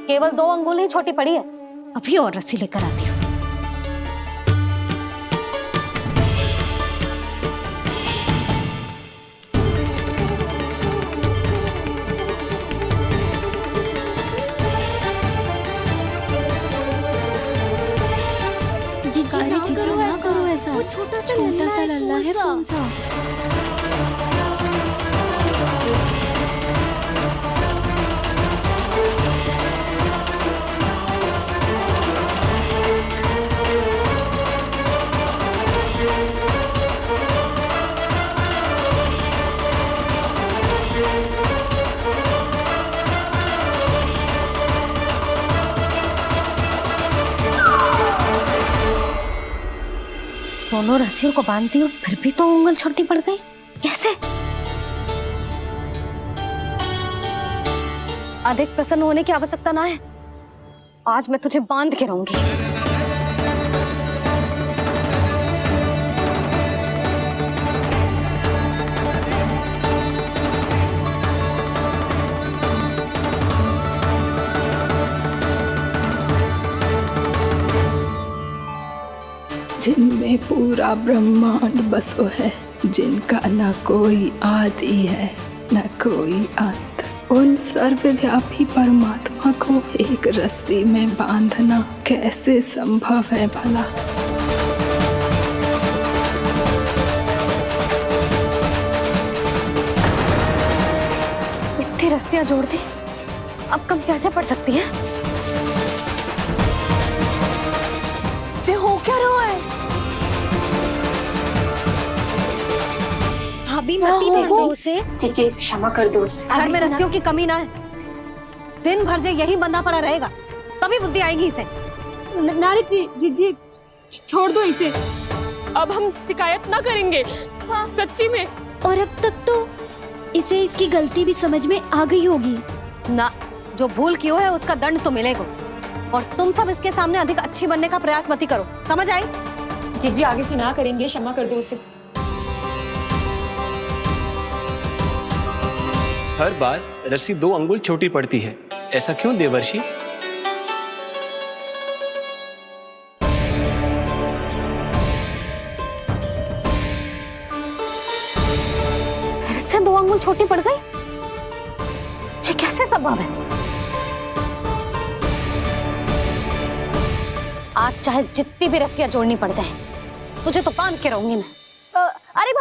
केवल 2 अंगुल ही छोटी पड़ी है। अभी और रस्सी लेकर आती हूँ। जीजी ना करो ऐसा। वो छोटा सा लल्ला है कौन सा? दोनों रस्सियों को बांधती हूँ, फिर भी तो उंगल छोटी पड़ गई। कैसे? अधिक प्रसन्न होने की आवश्यकता ना है। आज मैं तुझे बांध के रहूंगी। जिनमें पूरा ब्रह्मांड बसो है, जिनका न कोई आदि है न कोई अंत, उन सर्वव्यापी परमात्मा को एक रस्सी में बांधना कैसे संभव है भला? इतनी रस्सियां जोड़ दी, अब कम कैसे पड़ सकती है? जे हो क्या रहा है? भाभी मती दे दो उसे। जीजी क्षमा कर दो उसे। घर में रस्सियों की कमी ना है। दिन भर जो यही बंधा पड़ा रहेगा, तभी बुद्धि आएगी इसे। नारी जी छोड़ दो इसे। अब हम शिकायत ना करेंगे। सच्ची में। और अब तक तो इसे इसकी गलती भी समझ में आ गई होगी ना। जो भूल की है उसका दंड तो मिलेगा। और तुम सब इसके सामने अधिक अच्छी बनने का प्रयास मत करो, समझ आई? जीजी आगे से ना करेंगे, क्षमा कर दो उसे। हर बार रस्सी 2 अंगुल छोटी पड़ती है, ऐसा क्यों देवर्षि? फिर से 2 अंगुल छोटी पड़ गई? ये कैसे संभव है? आज चाहे जितनी भी रस्सियां जोड़नी पड़ जाए, तुझे तो बांध के रहूंगी मैं। अरे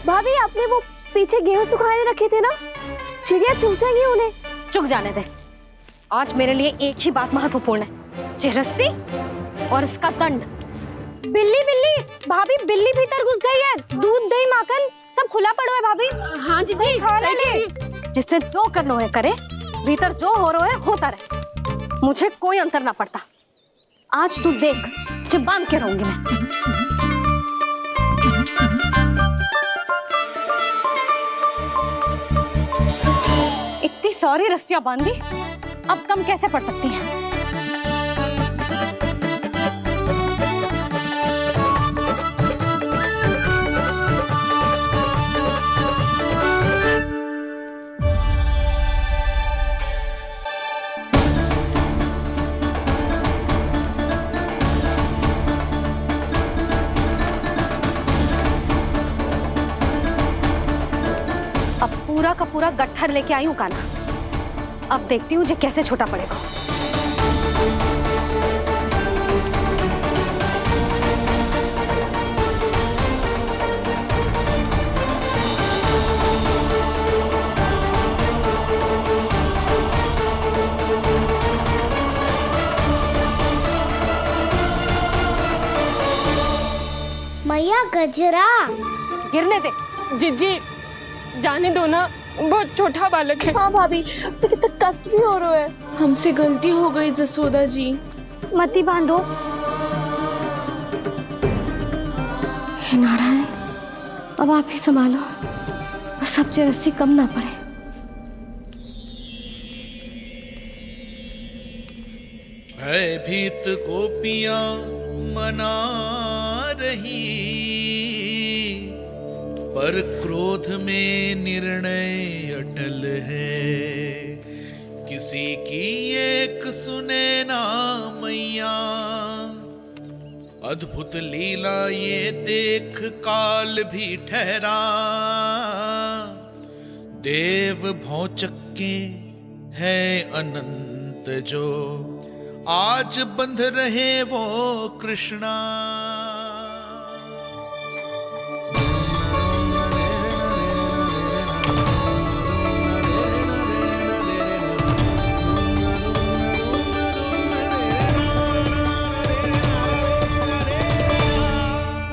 भाभी आपने वो पीछे गेहूं सुखाने रखे थे ना, चिड़िया चुग जाएंगी उन्हें। चुक जाने दे। आज मेरे लिए एक ही बात महत्वपूर्ण है, ये रस्सी और इसका दंड। बिल्ली भाभी, बिल्ली भीतर घुस गई है। दूध दही माखन सब खुला पड़ा है भाभी। हाँ जीजी सही ले। जिससे जो करना है करे, भीतर जो हो रहा है होता रहे, मुझे कोई अंतर ना पड़ता। आज तू देख, तुझे बांध के रहूंगी मैं। इतनी सारी रस्सियां बांधी, अब कम कैसे पड़ सकती हैं? अब पूरा का पूरा गट्ठर लेके आई हूं काना। अब देखती हूँ जे कैसे छोटा पड़ेगा। मैया गजरा गिरने दे। जीजी जाने दो ना, बहुत छोटा बालक है। हाँ भाभी, उसे कितना कष्ट भी हो रहा है। हमसे गलती हो गई जसोदा जी। मती बांधो। हे नारायण, अब आप ही संभालो, बस अब जे रस्सी कम ना पड़े। भयभीत गोपियां मना रही, पर क्रोध में निर्णय अटल है। किस उसी की एक सुने ना मैया, अद्भुत लीला ये देख काल भी ठहरा। देव भौचक्के है अनंत जो, आज बंध रहे वो कृष्णा।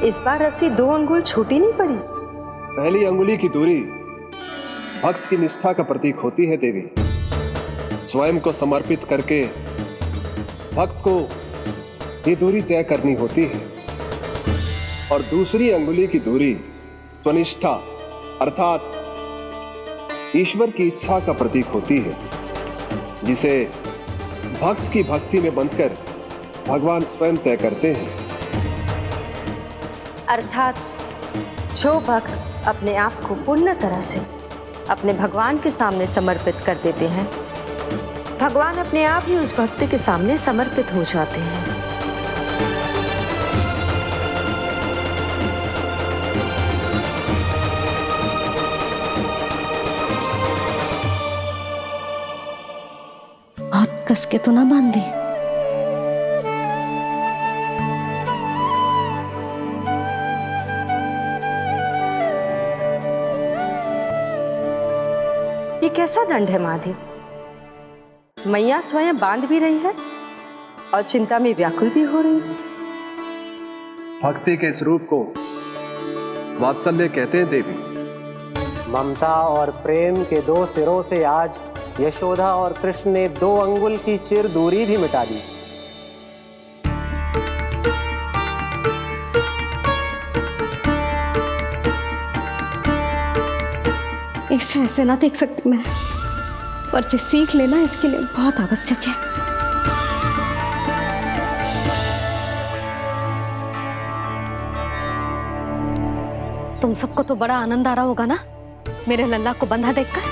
इस बार रस्सी 2 अंगुल छोटी नहीं पड़ी। पहली अंगुली की दूरी भक्त की निष्ठा का प्रतीक होती है देवी। स्वयं को समर्पित करके भक्त को ये दूरी तय करनी होती है। और दूसरी अंगुली की दूरी स्वनिष्ठा अर्थात ईश्वर की इच्छा का प्रतीक होती है, जिसे भक्त की भक्ति में बंधकर भगवान स्वयं तय करते हैं। अर्थात जो भक्त अपने आप को पूर्ण तरह से अपने भगवान के सामने समर्पित कर देते हैं, भगवान अपने आप ही उस भक्त के सामने समर्पित हो जाते हैं। बहुत कस के तो ना बांधी। ये कैसा दंड है माधे? मैया स्वयं बांध भी रही है और चिंता में व्याकुल भी हो रही है। भक्ति के स्वरूप को वात्सल्य कहते हैं देवी। ममता और प्रेम के 2 सिरों से आज यशोदा और कृष्ण ने 2 अंगुल की चिर दूरी भी मिटा दी। इसे ऐसे ना देख सकती मैं, पर जो सीख लेना इसके लिए बहुत आवश्यक है। तुम सबको तो बड़ा आनंद आ रहा होगा ना मेरे लल्ला को बंधा देखकर।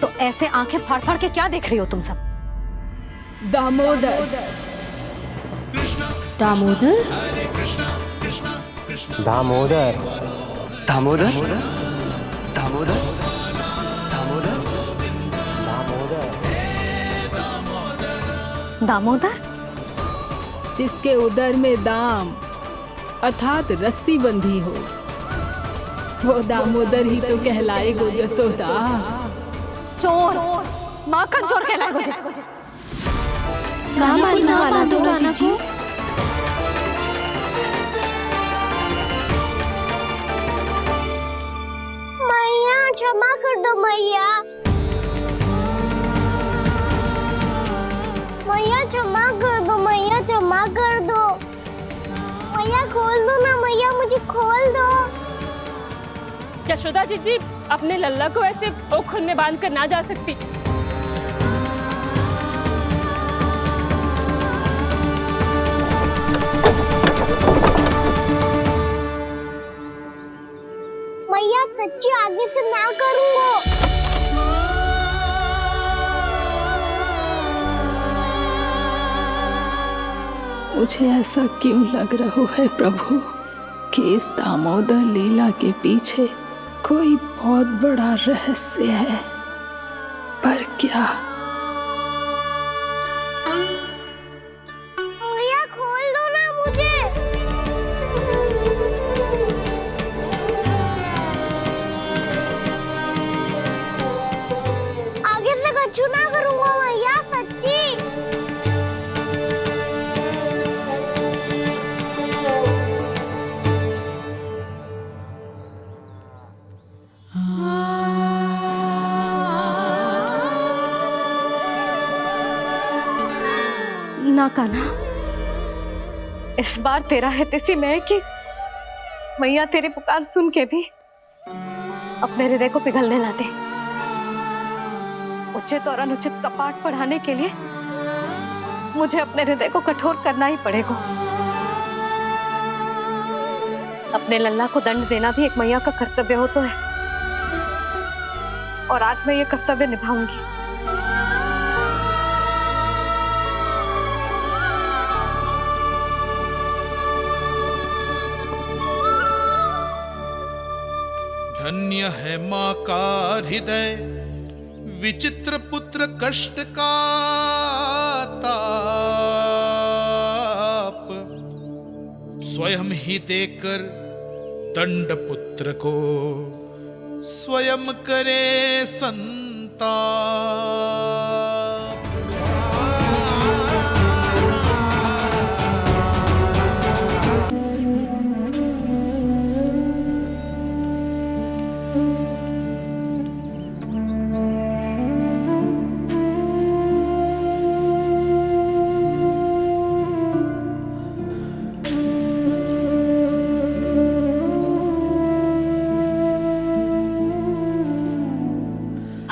तो ऐसे आंखें फाड़ फाड़ के क्या देख रही हो तुम सब? दामोदर। दामोदर? दामोदर। दामोदर दामोदर दामोदर दामोदर? जिसके उदर में दाम अर्थात रस्सी बंधी हो, वो दामोदर ही तो कहलाएगो जसोदा। चोर, माखन चोर कहलाएगो जी। कहाँ मारना वाला दो जीजी? मैया क्षमा कर दो मैया। मैया क्षमा कर दो, मैया क्षमा कर दो। मैया खोल दो ना मैया, मुझे खोल दो। यशोदा जीजी अपने लल्ला को ऐसे ओखुन में बांध कर ना जा सकती। मैया सच्ची आगे से ना करूंगा। मुझे ऐसा क्यों लग रहा है प्रभु कि इस दामोदर लीला के पीछे कोई बहुत बड़ा रहस्य है, पर क्या? मैया खोल दो ना मुझे। आगे से कछु ना करूंगा मैया, सच्ची। ना कान्हा, इस बार तेरा है तेसी में कि मैया तेरी पुकार सुन के भी अपने हृदय को पिघलने ना दे। उचित और अनुचित का पाठ पढ़ाने के लिए मुझे अपने हृदय को कठोर करना ही पड़ेगा। अपने लल्ला को दंड देना भी एक मैया का कर्तव्य हो तो है, और आज मैं ये कर्तव्य निभाऊंगी। धन्य है माँ का हृदय, विचित्र पुत्र कष्ट का ताप, स्वयं ही देकर दंड पुत्र को स्वयं करे संताप।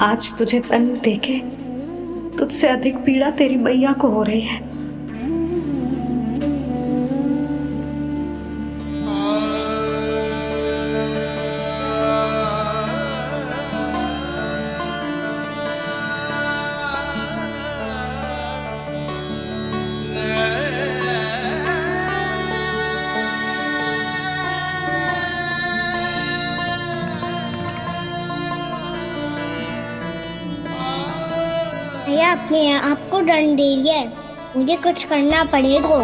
आज तुझे दंड देके तुझसे अधिक पीड़ा तेरी मैया को हो रही है। भैया अपने आप को दंड दे रही है, मुझे कुछ करना पड़ेगा।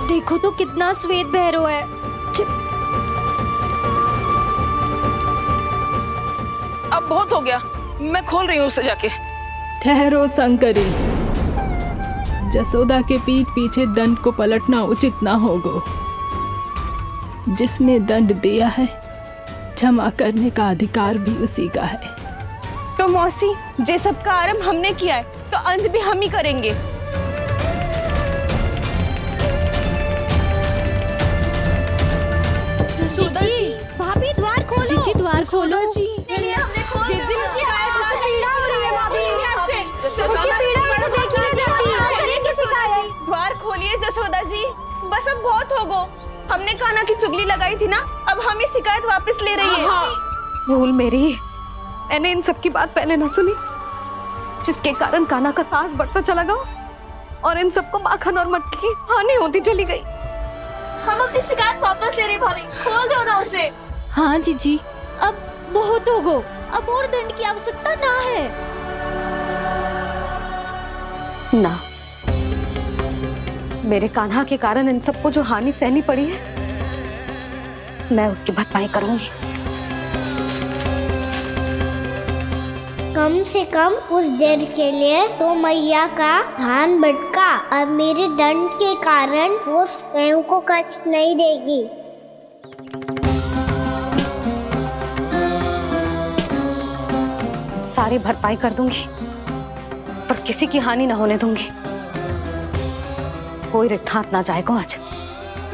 देखो तो कितना श्वेत भैरव है। अब बहुत हो गया, मैं खोल रही हूँ उसे जाके। ठहरो शंकरी, जसोदा के पीठ पीछे दंड को पलटना उचित ना होगा। जिसने दंड दिया है, क्षमा करने का अधिकार भी उसी का है। तो मौसी, जे सब का आरंभ हमने किया है, तो अंत भी हम ही करेंगे। जसोदा जी, भाभी द्वार खोलो। जीजी द्वार खोलो। जी हमने खोल दिया। द्वार खोलिए जसोदा जी, बस अब बहुत हो गो। हमने कान्हा की चुगली लगाई थी ना, अब हम ही शिकायत वापस ले रही है। भूल मेरी, मैंने इन सब की बात पहले ना सुनी, जिसके कारण कान्हा का साहस बढ़ता चला गया और इन सबको माखन और मटकी की हानि होती चली गई। हम अपनी शिकायत वापस ले रहे भाभी, खोल दो ना उसे। हाँ जीजी, अब बहुत हो गो, अब और दंड की आवश्यकता ना है। ना, मेरे कान्हा के कारण इन सबको जो हानि सहनी पड़ी है, मैं उसकी भरपाई करूंगी। कम से कम उस देर के लिए तो मैया का ध्यान भटका और मेरे दंड के कारण वो स्वयं को कष्ट नहीं देगी। सारी भरपाई कर दूंगी, पर किसी की हानि ना होने दूंगी। कोई रिक्त हाथ ना जाएगा आज।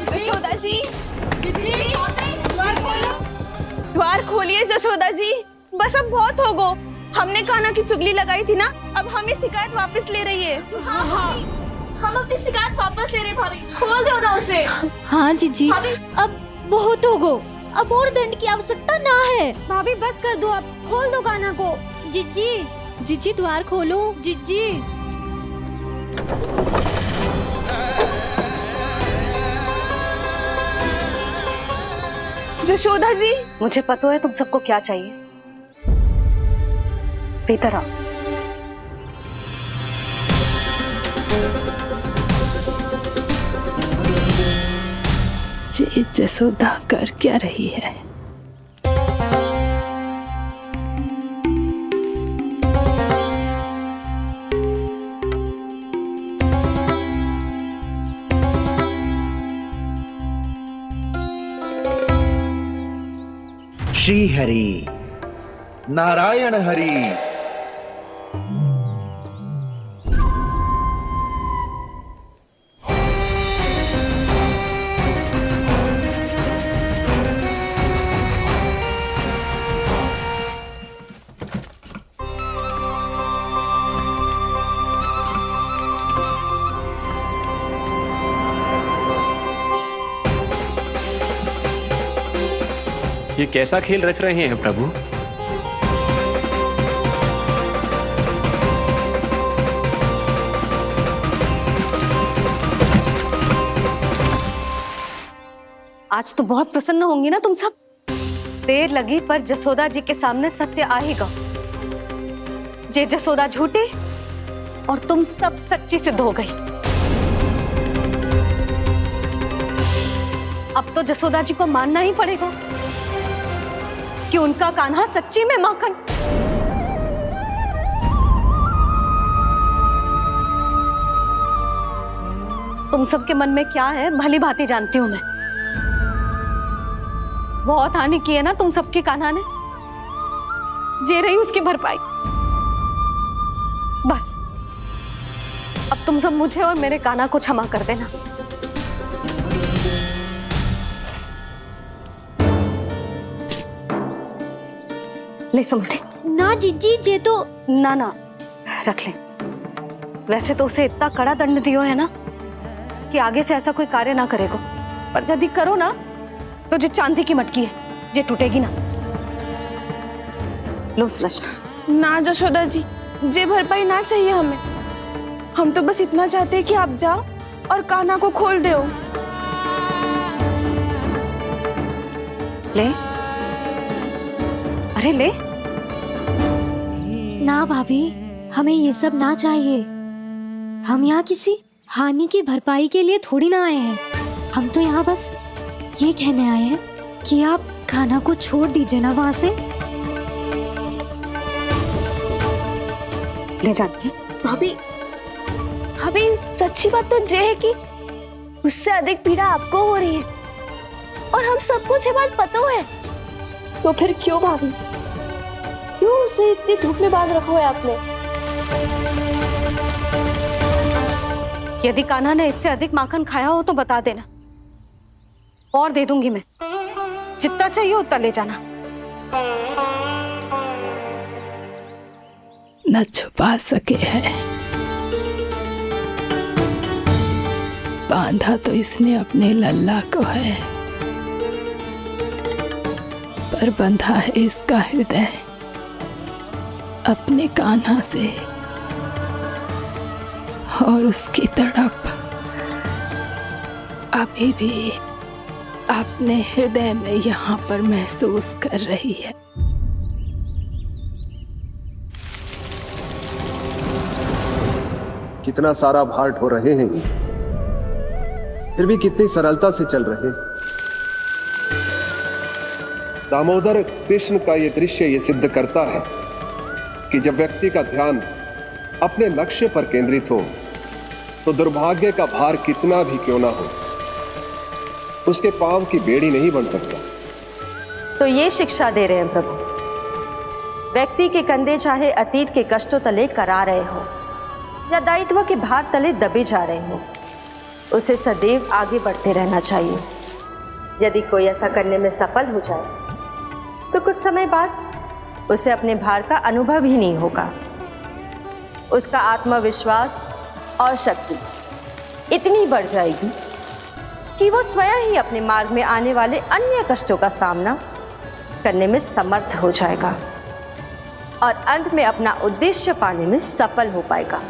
जशोदा जी, द्वार खोलिए जशोदा जी, बस अब बहुत हो गो। हमने कान्हा की चुगली लगाई थी ना, अब हम ही शिकायत वापस ले रही है। हम अपनी शिकायत वापस ले रहे भाभी, खोल दो ना उसे। हाँ जीजी, अब बहुत हो गो, अब और दंड की आवश्यकता ना है। भाभी बस कर दो, अब खोल दो कान्हा को। जीजी, जीजी द्वार खोलो। जीजी जशोदा जी, मुझे पता है तुम सबको क्या चाहिए। भीतर आओ। जी जसोदा कर क्या रही है? श्री हरि नारायण हरि। ये कैसा खेल रच रहे हैं प्रभु? आज तो बहुत प्रसन्न होंगी ना तुम सब। देर लगी पर जसोदा जी के सामने सत्य आएगा। जे जसोदा झूठी और तुम सब सच्ची सिद्ध हो गई। अब तो जसोदा जी को मानना ही पड़ेगा कि उनका कान्हा सच्ची में माखन। तुम सबके मन में क्या है भली भांति जानती हूं मैं। बहुत हानि की है ना तुम सबके कान्हा ने, जे रही उसकी भरपाई। बस अब तुम सब मुझे और मेरे कान्हा को क्षमा कर देना। ले सुमति। ना जीजी, जे तो ना ना रख ले। वैसे तो उसे इतना कड़ा दंड दियो है ना कि आगे से ऐसा कोई कार्य ना करेगा, पर यदि करो ना तो जो चांदी की मटकी है जे टूटेगी ना। लो सुलक्षणा। ना जशोदा जी, जे भरपाई ना चाहिए हमें। हम तो बस इतना चाहते हैं कि आप जाओ और कान्हा को खोल दो। ले, अरे ले। ना भाभी, हमें ये सब ना चाहिए। हम यहाँ किसी हानि की भरपाई के लिए थोड़ी ना आए हैं। हम तो यहाँ बस ये कहने आए हैं कि आप कान्हा को छोड़ दीजिए ना वहां से। ले जाती भाभी, भाभी सच्ची बात तो ये है कि उससे अधिक पीड़ा आपको हो रही है और हम सबको ये बात पता है। तो फिर क्यों भाभी, क्यों उसे इतनी धूप में बांध रखा है आपने? यदि कान्हा ने इससे अधिक माखन खाया हो तो बता देना, और दे दूंगी मैं। जितना चाहिए उतना ले जाना। न छुपा सके है, बांधा तो इसने अपने लल्ला को है, पर बंधा है इसका हृदय अपने कान्हा से। और उसकी तड़प अभी भी अपने हृदय में यहाँ पर महसूस कर रही है। कितना सारा भार ढो रहे हैं, फिर भी कितनी सरलता से चल रहे हैं। दामोदर कृष्ण का ये दृश्य ये सिद्ध करता है कि जब व्यक्ति का ध्यान अपने लक्ष्य पर केंद्रित हो तो दुर्भाग्य का भार कितना भी क्यों ना हो, उसके पांव की बेड़ी नहीं बन सकता। तो ये शिक्षा दे रहे हैं प्रभु, व्यक्ति के कंधे चाहे अतीत के कष्टों तले करा रहे हो या दायित्व के भार तले दबे जा रहे हो, उसे सदैव आगे बढ़ते रहना चाहिए। यदि कोई ऐसा करने में सफल हो जाए तो कुछ समय बाद उसे अपने भार का अनुभव ही नहीं होगा। उसका आत्मविश्वास और शक्ति इतनी बढ़ जाएगी कि वो स्वयं ही अपने मार्ग में आने वाले अन्य कष्टों का सामना करने में समर्थ हो जाएगा और अंत में अपना उद्देश्य पाने में सफल हो पाएगा।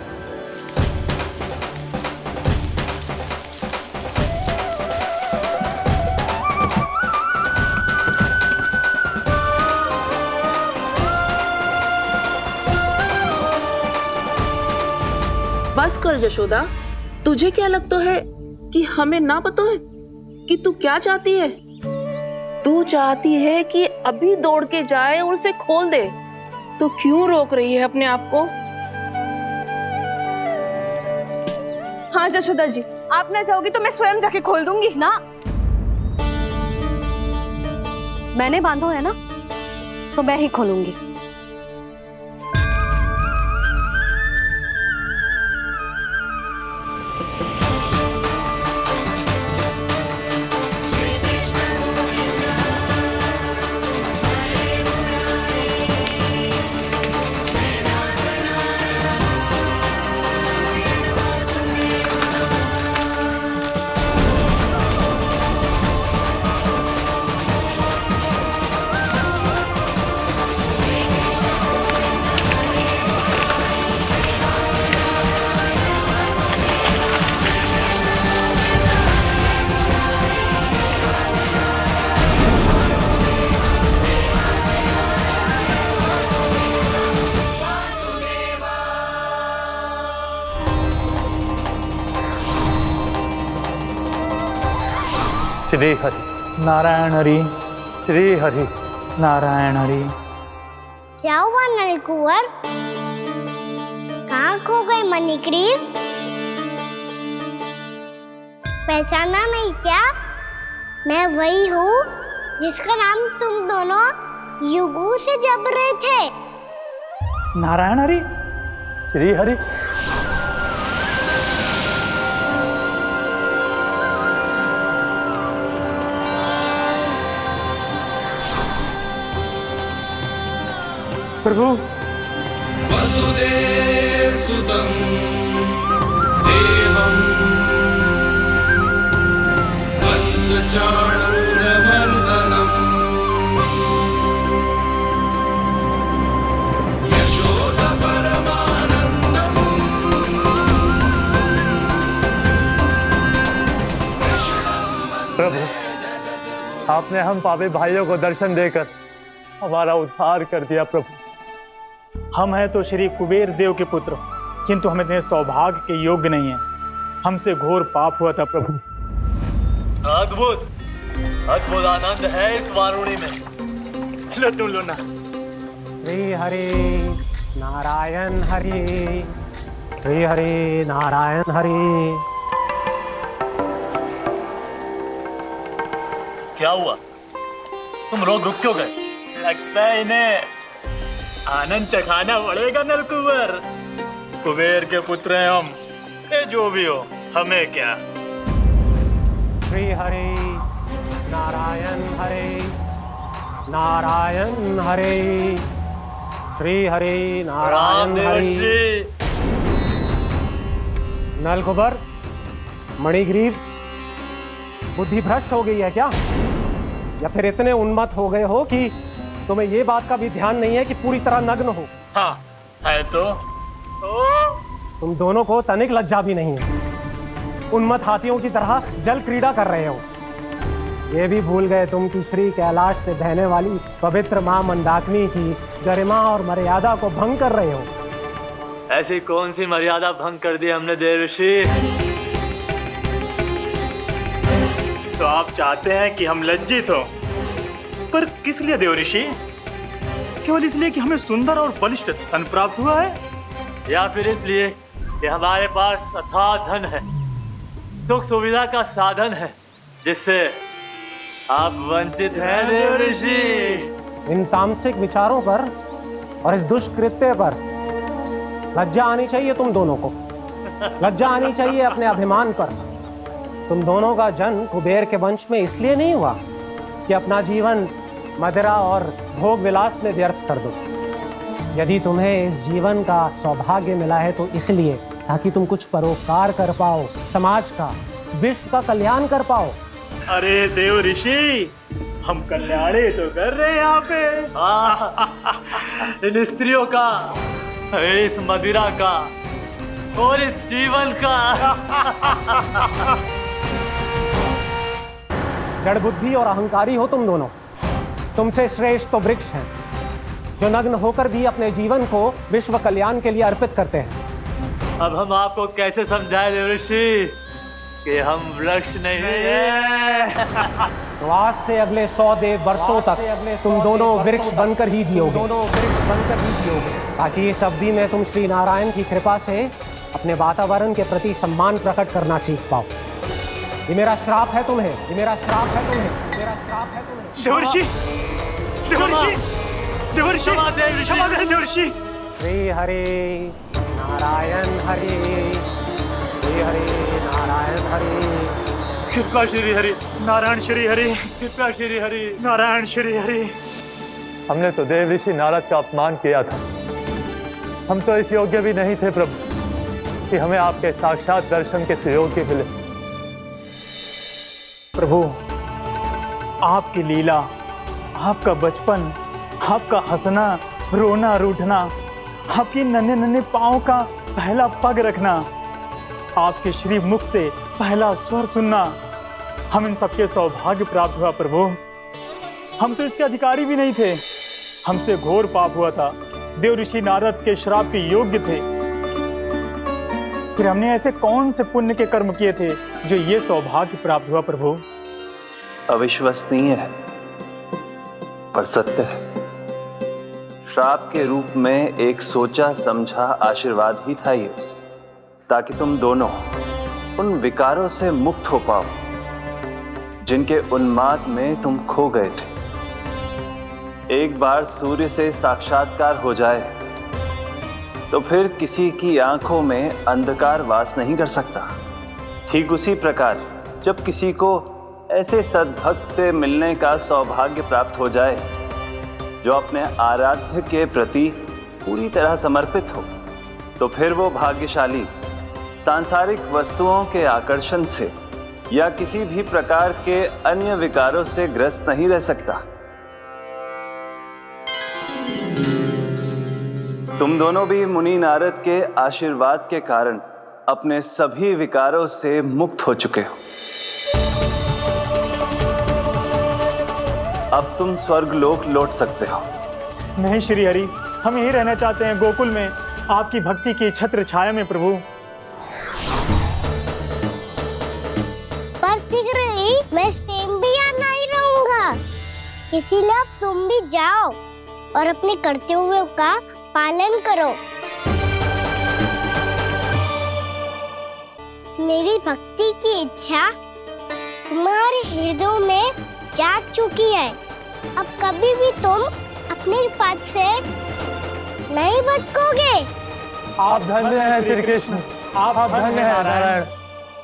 बस कर जशोदा, तुझे क्या लगता है कि हमें ना पता है कि तू क्या चाहती है? तू चाहती है कि अभी दौड़ के जाए और उसे खोल दे, तो क्यों रोक रही है अपने आप को? हाँ जशोदा जी, आप ना जाओगी तो मैं स्वयं जाके खोल दूंगी। ना, मैंने बांधो है ना, तो मैं ही खोलूंगी। श्री हरि नारायण हरि, श्री हरि नारायण हरि। क्या हुआ नलकुंवर? कहाँ खो गए मणिग्रीव? पहचाना नहीं क्या? मैं वही हूँ जिसका नाम तुम दोनों युगों से जप रहे थे। नारायण हरि, श्री हरि। प्रभु वसुदेव सुतं देवं वंशचाणूरमर्दनम् यशोदा परमानन्दम् प्रभु, आपने हम पापी भाइयों को दर्शन देकर हमारा उद्धार कर दिया। प्रभु, हम हैं तो श्री कुबेर देव के पुत्र, किंतु हम इतने सौभाग्य के योग्य नहीं हैं। हमसे घोर पाप हुआ था प्रभु। अद्भुत अद्भुत आनंद है इस वारुणी में। लो तुम लो ना। श्री हरि नारायण हरि, श्री हरि नारायण हरि। क्या हुआ? तुम लोग रुक क्यों गए? लगता है इन्हें आनंद चखाना पड़ेगा नलकुंवर। कुबेर के पुत्र हैं हम, ये जो भी हो हमें क्या। श्री हरि नारायण हरि, नारायण हरि, श्री हरि नारायण हरि। नलकुबर, मणिग्रीव, बुद्धि भ्रष्ट हो गई है क्या? या फिर इतने उन्मत्त हो गए हो कि तुम्हें ये बात का भी ध्यान नहीं है कि पूरी तरह नग्न हो? हाँ है तो। तुम दोनों को तनिक लज्जा भी नहीं है। उन्मत्त हाथियों की तरह जल क्रीड़ा कर रहे हो। ये भी भूल गए तुम कि श्री कैलाश से बहने वाली पवित्र मां मंदाकिनी की गरिमा और मर्यादा को भंग कर रहे हो। ऐसी कौन सी मर्यादा भंग कर दी हमने देवर्षि? तो आप चाहते हैं कि हम लज्जित हो, पर किस लिए देवर्षि? केवल इसलिए कि हमें सुंदर और बलिष्ठ धन प्राप्त हुआ है, या फिर इसलिए कि हमारे पास अथाह धन है, सुख सुविधा का साधन है, जिससे आप वंचित हैं देवर्षि? इन तामसिक विचारों पर और इस दुष्कृत्य पर लज्जा आनी चाहिए तुम दोनों को। लज्जा आनी चाहिए अपने अभिमान पर। तुम दोनों का जन्म कुबेर के वंश में इसलिए नहीं हुआ कि अपना जीवन मदिरा और भोग विलास में व्यर्थ कर दो। यदि तुम्हें इस जीवन का सौभाग्य मिला है तो इसलिए ताकि तुम कुछ परोपकार कर पाओ, समाज का, विश्व का कल्याण कर पाओ। अरे देवर्षि, हम कल्याण ही तो कर रहे हैं यहाँ पे। इन स्त्रियों का, इस मदिरा का और इस जीवन का। जड़ बुद्धि और अहंकारी हो तुम दोनों। तुमसे श्रेष्ठ तो वृक्ष हैं, जो नग्न होकर भी अपने जीवन को विश्व कल्याण के लिए अर्पित करते हैं। अब हम आपको कैसे समझाएं देवर्षि कि हम वृक्ष नहीं हैं? तो आज से अगले 100 देव वर्षों तक तुम दोनों वृक्ष बनकर ही जियोगे। ताकि इस अवधि में तुम श्री नारायण की कृपा से अपने वातावरण के प्रति सम्मान प्रकट करना सीख पाओ। ये मेरा श्राप है तुम्हें, ये मेरा श्राप है तुम्हें, मेरा श्राप है तुम्हें। देवर्षि, देवर्षि, देवर्षि, क्षमा करें देवर्षि। श्री हरि नारायण हरि, श्री हरि नारायण हरि। कृपा श्री हरि नारायण श्री हरि, कृपा श्री हरि नारायण श्री हरि। हमने तो देव ऋषि नारद का अपमान किया था। हम तो इस योग्य भी नहीं थे प्रभु कि हमें आपके साक्षात दर्शन के सुयोग्य मिले। प्रभु, आपकी लीला, आपका बचपन, आपका हंसना, रोना, रूठना, आपकी नन्हे नन्हे पाँव का पहला पग रखना, आपके श्री मुख से पहला स्वर सुनना, हम इन सबके सौभाग्य प्राप्त हुआ प्रभु। हम तो इसके अधिकारी भी नहीं थे। हमसे घोर पाप हुआ था, देव ऋषि नारद के श्राप के योग्य थे। फिर हमने ऐसे कौन से पुण्य के कर्म किए थे जो ये सौभाग्य प्राप्त हुआ प्रभु? अविश्वसनीय है पर सत्य है। श्राप के रूप में एक सोचा समझा आशीर्वाद ही था ये, ताकि तुम दोनों उन विकारों से मुक्त हो पाओ जिनके उन्माद में तुम खो गए थे। एक बार सूर्य से साक्षात्कार हो जाए तो फिर किसी की आंखों में अंधकार वास नहीं कर सकता। ठीक उसी प्रकार जब किसी को ऐसे सद्भक्त से मिलने का सौभाग्य प्राप्त हो जाए जो अपने आराध्य के प्रति पूरी तरह समर्पित हो, तो फिर वो भाग्यशाली सांसारिक वस्तुओं के आकर्षण से या किसी भी प्रकार के अन्य विकारों से ग्रस्त नहीं रह सकता। तुम दोनों भी मुनि नारद के आशीर्वाद के कारण अपने सभी विकारों से मुक्त हो चुके हो। अब तुम स्वर्गलोक लौट सकते हो। नहीं श्री हरि, हम यही रहना चाहते हैं गोकुल में, आपकी भक्ति की छत्र छाया में प्रभु। पर शीघ्र ही मैं सेम्बिया नहीं रहूंगा, इसीलिए अब तुम भी जाओ और अपने कर्तव्यों का पालन करो। मेरी भक्ति की इच्छा तुम्हारे हृदयों में जाग चुकी है। अब कभी भी तुम अपने पद से नहीं भटकोगे। आप धन्य हैं श्री कृष्ण, आप धन्य हैं नारायण,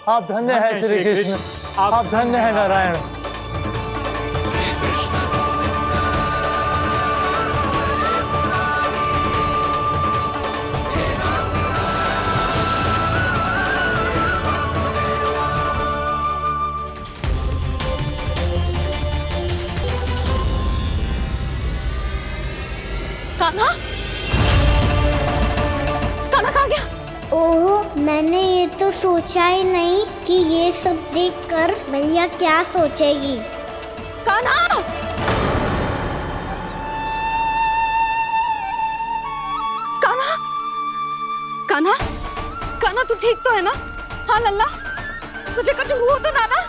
आप धन्य हैं श्री कृष्ण, आप धन्य हैं नारायण। कान्हा? कान्हा कहाँ गया? ओह, मैंने ये तो सोचा ही नहीं कि ये सब देखकर भैया क्या सोचेगी। कान्हा! कान्हा! कान्हा? कान्हा तू ठीक तो है ना? हाँ लल्ला, तुझे कुछ हुआ तो ना?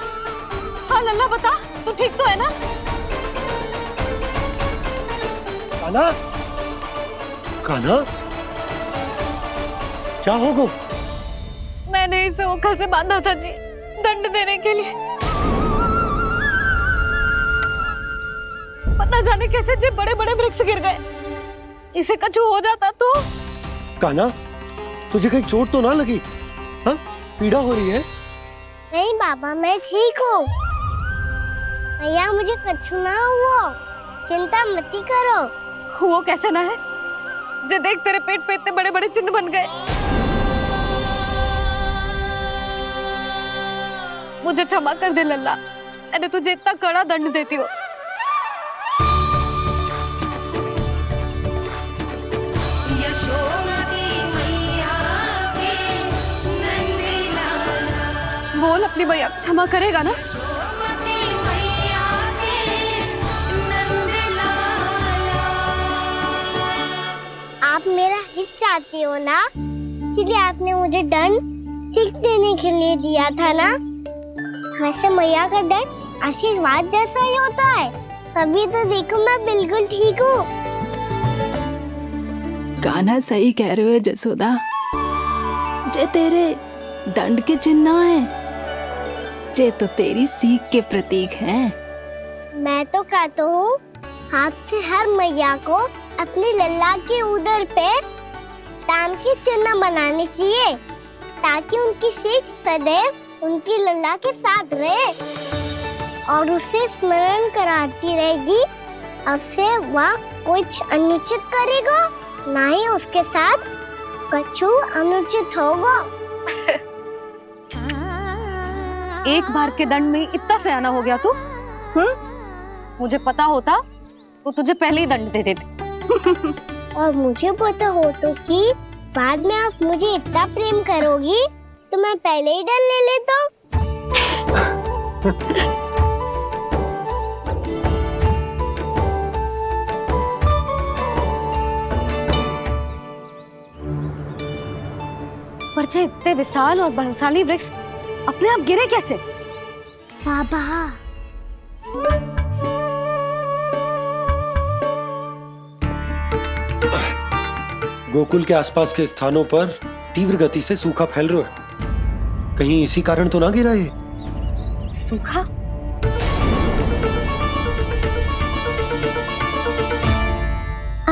हाँ लल्ला बता, तू ठीक तो है ना? कान्हा, कान्हा, क्या होगा? मैंने इसे ओखल से बांधा था जी, दंड देने के लिए। पता जाने कैसे जे बड़े बड़े वृक्ष गिर गए। इसे कुछ हो जाता तो? कान्हा, तुझे कहीं चोट तो ना लगी? हाँ, पीड़ा हो रही है? नहीं बाबा, मैं ठीक हूँ। भैया मुझे कुछ ना हुआ, चिंता मत करो। वो कैसे ना है? जे देख तेरे पेट पे इतने बड़े बड़े चिन्ह बन गए। मुझे क्षमा कर दे लल्ला, मैंने तुझे इतना कड़ा दंड देती हो। बोल अपनी भैया क्षमा करेगा ना? आप मेरा हित चाहते हो ना, इसलिए आपने मुझे दंड सीख देने के लिए दिया था ना। वैसे मैया का दंड आशीर्वाद जैसा ही होता है, तभी तो देखो मैं बिल्कुल ठीक हूँ। कान्हा सही कह रहे हो जसोदा, जे तेरे दंड के चिन्ह है, जे तो तेरी सीख के प्रतीक हैं। मैं तो कहता हूँ हाथ से हर मैया को अपनी लल्ला के उदर पे ताम के चिन्ह बनाने चाहिए, ताकि उनकी सीख सदैव उनकी लल्ला के साथ रहे और उसे स्मरण कराती रहेगी। अब से वह कुछ अनुचित करेगा, ना ही उसके साथ कुछ अनुचित होगा। एक बार के दंड में इतना सयाना हो गया तू? मुझे पता होता तो तुझे पहले ही दंड दे देती। और मुझे पता हो तो कि बाद में आप मुझे इतना प्रेम करोगी तो मैं पहले ही दंड ले लेता। पर जे इतने विशाल और बलशाली वृक्ष अपने आप गिरे कैसे? बाबा, गोकुल के आसपास के स्थानों पर तीव्र गति से सूखा फैल रहा है। कहीं इसी कारण तो ना गिरा ये? सूखा?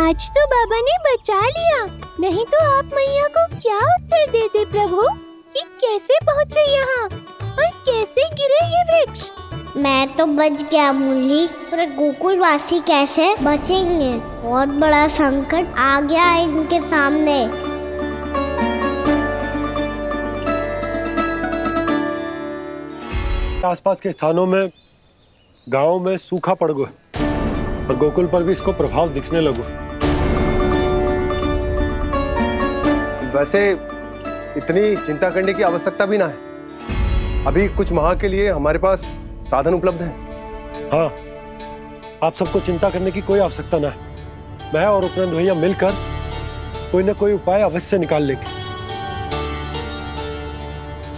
आज तो बाबा ने बचा लिया, नहीं तो आप मैया को क्या उत्तर देते प्रभु कि कैसे पहुँचे यहाँ और कैसे गिरे ये वृक्ष। मैं तो बच गया मुरली, पर गोकुलवासी कैसे बचेंगे? बहुत बड़ा संकट आ गया है इनके सामने। आसपास के स्थानों में, गांव में सूखा पड़ गया और गोकुल पर भी इसको प्रभाव दिखने लगा। वैसे इतनी चिंता करने की आवश्यकता भी ना है। अभी कुछ माह के लिए हमारे पास साधन उपलब्ध है। हाँ, आप सबको चिंता करने की कोई आवश्यकता ना है। मैं और उपनंद भैया मिलकर कोई ना कोई उपाय अवश्य निकाल लेंगे।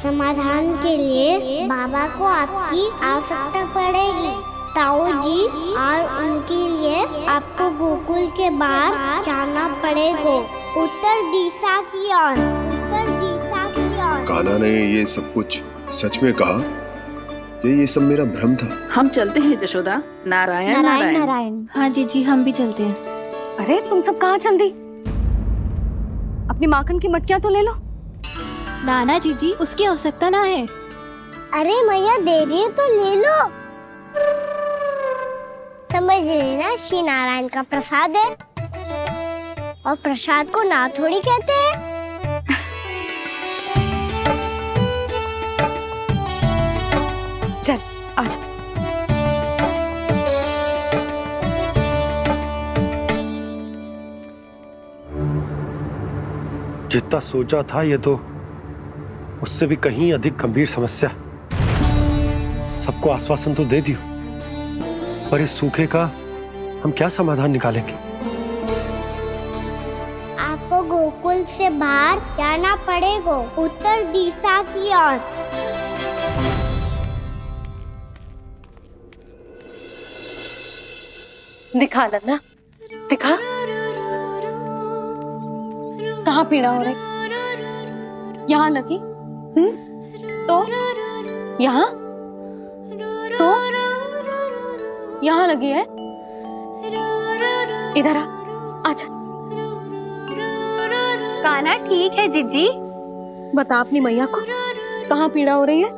समाधान के लिए बाबा को आपकी आवश्यकता पड़ेगी। ताऊ जी, और उनके लिए आपको गोकुल के बाहर जाना पड़ेगा, उत्तर दिशा की ओर। उत्तर दिशा की ओर। कान्हा ने ये सब कुछ सच में कहा? ये सब मेरा भ्रम था? हम चलते हैं जशोदा। नारायण नारायण नारायण। हाँ जीजी, हम भी चलते हैं। अरे तुम सब कहाँ चल दी? अपनी माखन की मटकियाँ तो ले लो। नाना जीजी, उसकी आवश्यकता ना है। अरे मैया दे रही है तो ले लो। समझ लेना, श्री नारायण का प्रसाद है और प्रसाद को ना थोड़ी कहते हैं। चल आज। जितना सोचा था ये तो उससे भी कहीं अधिक गंभीर समस्या। सबको आश्वासन तो दे दियो, पर इस सूखे का हम क्या समाधान निकालेंगे? आपको गोकुल से बाहर जाना पड़ेगा, उत्तर दिशा की ओर। दिखा लन्ना, दिखा। कहाँ पीड़ा हो रही? यहाँ लगी? तो यहाँ? तो यहाँ लगी है? इधर आ, आजा। कान्हा ठीक है जीजी। बता अपनी मैया को कहाँ पीड़ा हो रही है?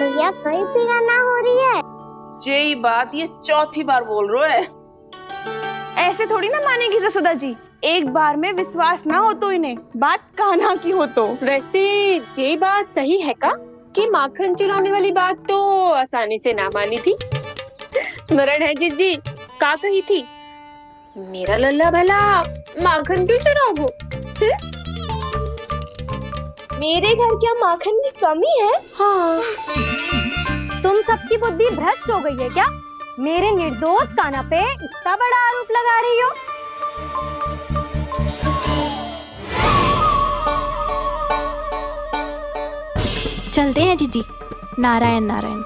मैया कहीं पीड़ा ना हो रही है। यही बात ये चौथी बार बोल रहे है। ऐसे थोड़ी ना मानेगी जसोदा जी। एक बार में विश्वास ना हो तो इन्हें बात कान्हा की हो तो। वैसे ये बात सही है का कि माखन चुराने वाली बात तो आसानी से ना मानी थी। स्मरण है जीजी, का कही थी? मेरा लल्ला भला माखन क्यों चुराओगे? मेरे घर क्या माखन की कमी है? हाँ। तुम सबकी बुद्धि भ्रष्ट हो गई है क्या? मेरे निर्दोष कान्हा पे इतना बड़ा आरोप लगा रही हो? चलते हैं जीजी। नारायण नारायण।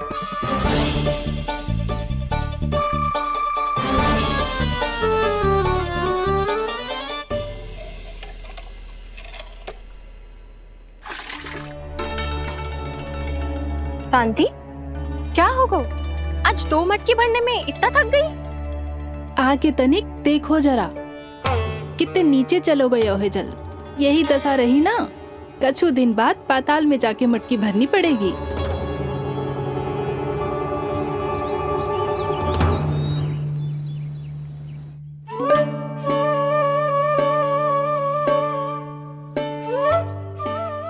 शांति, क्या होगा? आज 2 मटकी भरने में इतना थक गई? आगे तनिक देखो जरा, कितने नीचे चलो गए हो जल। यही दशा रही ना, कछु दिन बाद पाताल में जाके मटकी भरनी पड़ेगी।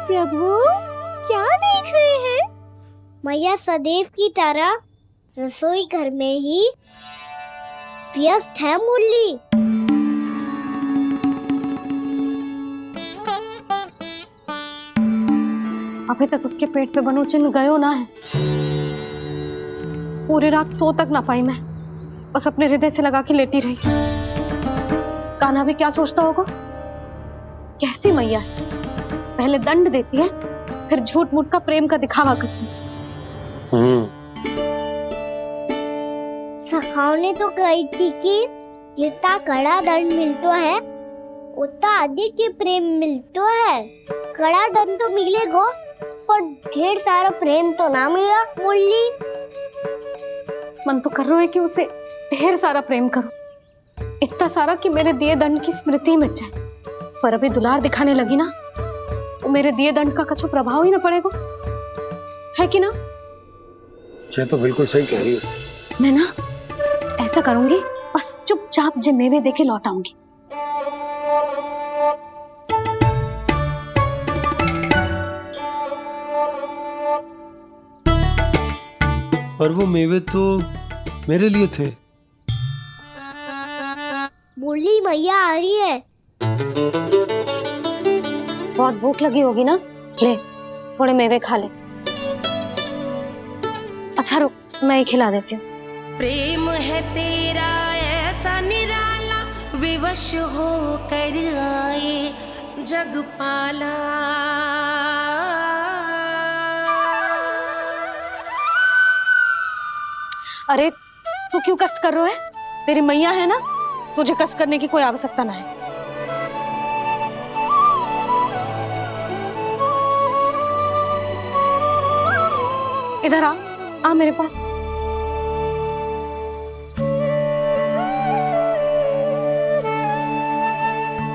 प्रभु, क्या देख रहे हैं? मैया सदैव की तरह रसोई घर में ही व्यस्त है मुरली। अभी तक उसके पेट पे बनो चिन्ह गयो ना है। पूरी रात सो तक ना पाई मैं, बस अपने हृदय से लगा के लेटी रही। कान्हा भी क्या सोचता होगा? कैसी मैया है, पहले दंड देती है, फिर झूठ मूठ का प्रेम का दिखावा करती है। सखाओ ने तो कही थी कि जितना कड़ा दंड मिलता है उतना अधिक ही प्रेम मिलतो है। कड़ा धन तो मिलेगो पर ढेर सारा प्रेम तो ना मिला। मुरली मन तो कर रहा है कि उसे ढेर सारा प्रेम करूं, इतना सारा कि मेरे दिए दंड की स्मृति मिट जाए। पर अभी दुलार दिखाने लगी ना, वो मेरे दिए दंड का कछु प्रभाव ही ना पड़ेगा, है कि ना? ये तो बिल्कुल सही कह रही हो। मैं ना ऐसा करूंगी, बस चुपचाप जे मेवे देके लौट आऊंगी। और वो मेवे तो मेरे लिए थे। मुरली मैया आ रही है। बहुत भूख लगी होगी ना, ले थोड़े मेवे खा ले। अच्छा रुक, मैं ही खिला देती हूँ। प्रेम है तेरा ऐसा निराला, विवश हो कर आए जग पाला। अरे तू क्यों कष्ट कर रहा है? तेरी मैया है ना, तुझे कष्ट करने की कोई आवश्यकता ना है। इधर आ मेरे पास।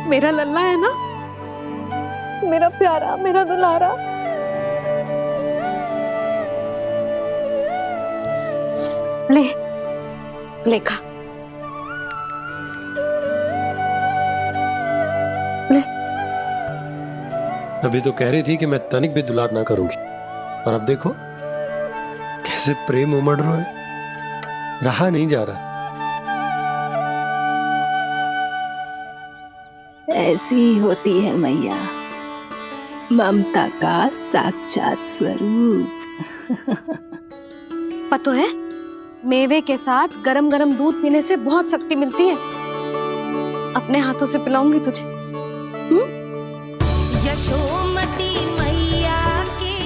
मेरा लल्ला है ना, मेरा प्यारा, मेरा दुलारा। ले खा। ले। अभी तो कह रही थी कि मैं तनिक भी दुलार ना करूंगी, और अब देखो कैसे प्रेम उमड़ रहा है, रहा नहीं जा रहा। ऐसी ही होती है मैया, ममता का साक्षात स्वरूप। पता है, मेवे के साथ गरम गरम दूध पीने से बहुत शक्ति मिलती है। अपने हाथों से पिलाऊंगी तुझे। यशोमती मैया के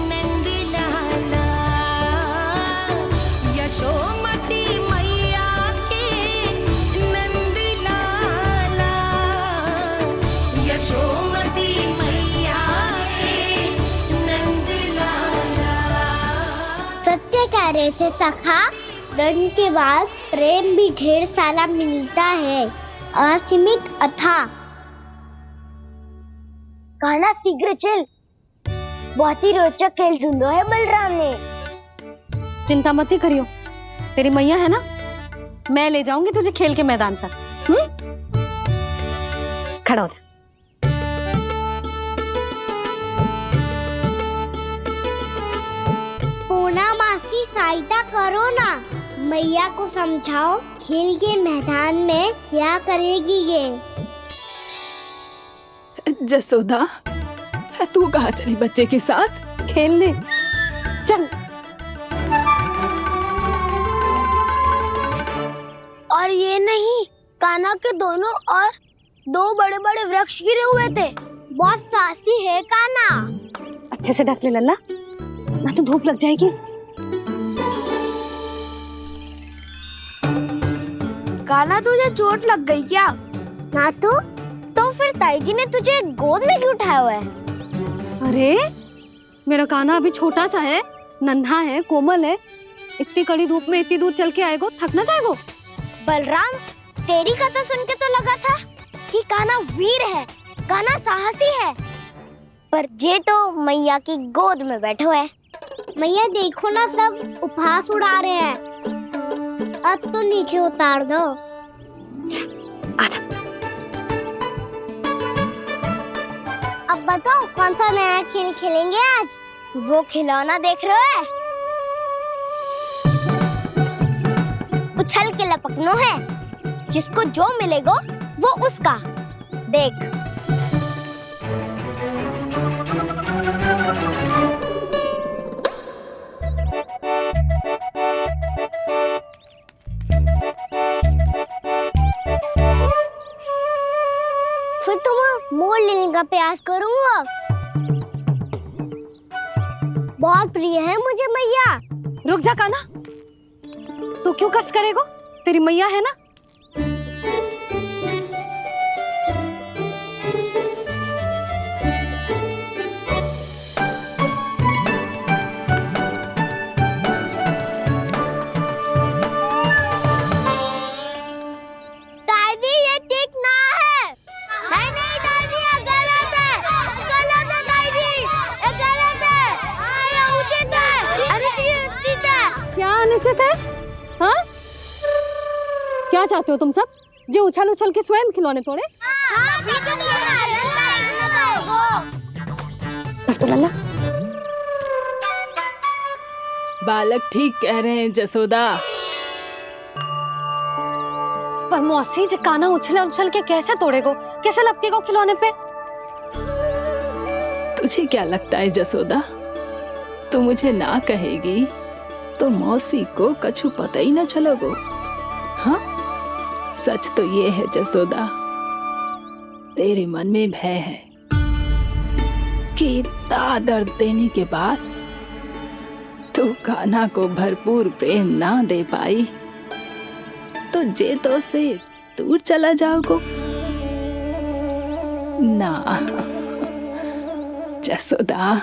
नंद लाला, यशोमती मैया के नंद लाला, यशोमती मैया के नंद लाला। सत्य कह रहे थे सखा, दंड के बाद प्रेम भी ढेर सारा मिलता है, असीमित अथाह। गाना शीघ्र चल, बहुत ही रोचक खेल ढूंढो है बलराम ने। चिंता मत ही करियो, तेरी मैया है ना, मैं ले जाऊंगी तुझे खेल के मैदान तक। खड़ा हो जा। पूना मासी सहायता करो ना, मैया को समझाओ खेल के मैदान में क्या करेगी ये। जसोदा, तू कहाँ चली बच्चे के साथ? खेलने चल। और ये नहीं, कान्हा के दोनों और दो बड़े बड़े वृक्ष गिरे हुए थे। बहुत साहसी है कान्हा। अच्छे से ढक ले लल्ला, ना तो धूप लग जाएगी। कान्हा तुझे चोट लग गई क्या? ना तो फिर ताई जी ने तुझे गोद में क्यों उठाया हुआ है? अरे मेरा कान्हा अभी छोटा सा है, नन्हा है, कोमल है। इतनी कड़ी धूप में इतनी दूर चल के आएगो, थक ना जाएगो? बलराम, तेरी कथा सुन के तो लगा था कि कान्हा वीर है, कान्हा साहसी है, पर जे तो मैया की गोद में बैठो है। मैया देखो ना, सब उपहास उड़ा रहे हैं। अब तो नीचे उतार दो। आजा। अब बताओ कौन सा नया खेल खेलेंगे आज? वो खिलौना देख रहे हो? उछल के लपकनो है, जिसको जो मिलेगा वो उसका। देख। फिर तुम मोड़ लेने का प्रयास करूंगा। बहुत प्रिय है मुझे मैया। रुक जा कान्हा, तू क्यों कष्ट करेगो? तेरी मैया है ना। उचित है? हाँ, क्या चाहते हो तुम सब? जो उछल उछल के स्वयं खिलौने तोड़े? तो लल्ला, बालक ठीक कह रहे हैं जसोदा। पर मौसी जी काना उछल उछल के कैसे तोड़ेगो? कैसे लपकेगो खिलौने पे? तुझे क्या लगता है जसोदा, तू मुझे ना कहेगी तो मौसी को कछु पता ही ना चलोगो? हाँ, सच तो ये है जसोदा, तेरे मन में भय है कि इतना दर्द देने के बाद तू कान्हा को भरपूर प्रेम ना दे पाई तो जेतो से दूर चला जाओगो ना। जसोदा,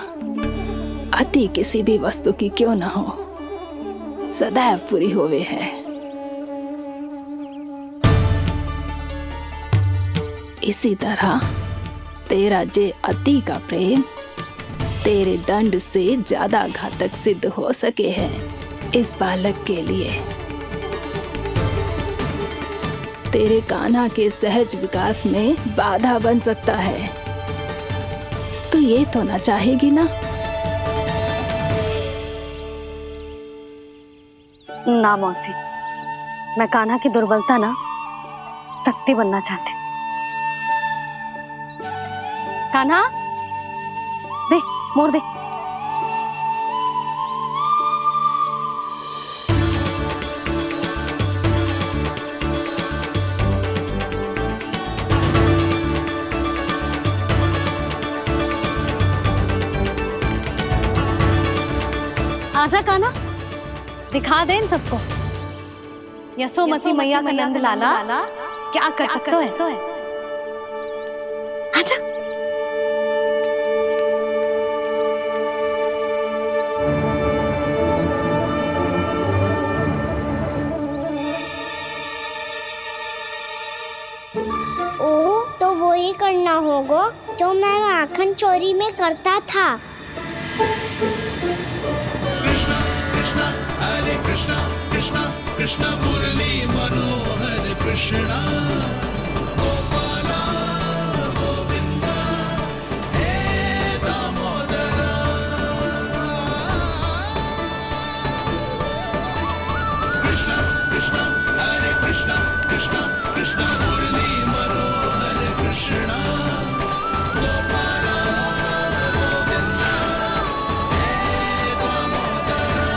अति किसी भी वस्तु की क्यों ना हो, सदैव पूरी होवे है। इसी तरह तेरा जे अति का प्रेम तेरे दंड से ज्यादा घातक सिद्ध हो सके है इस बालक के लिए। तेरे कान्हा के सहज विकास में बाधा बन सकता है, तो ये तो ना चाहेगी ना? ना मौसी, मैं कान्हा की दुर्बलता ना शक्ति बनना चाहती। कान्हा, दे मोड़ दे। आजा कान्हा, दिखा दे इन सबको यशोमती मैया का नंद लाला क्या कर सकता है। आजा। ओ, तो वो ही करना होगा जो मैं माखन चोरी में करता था। कृष्णा कृष्णा कृष्णा मुरली मनोहर कृष्णा गोपाला गोविंदा हे दामोदरा। कृष्णा कृष्णा हरे कृष्णा कृष्णा कृष्णा मुरली मनोहर कृष्णा गोपाला गोविंदा हे दामोदरा।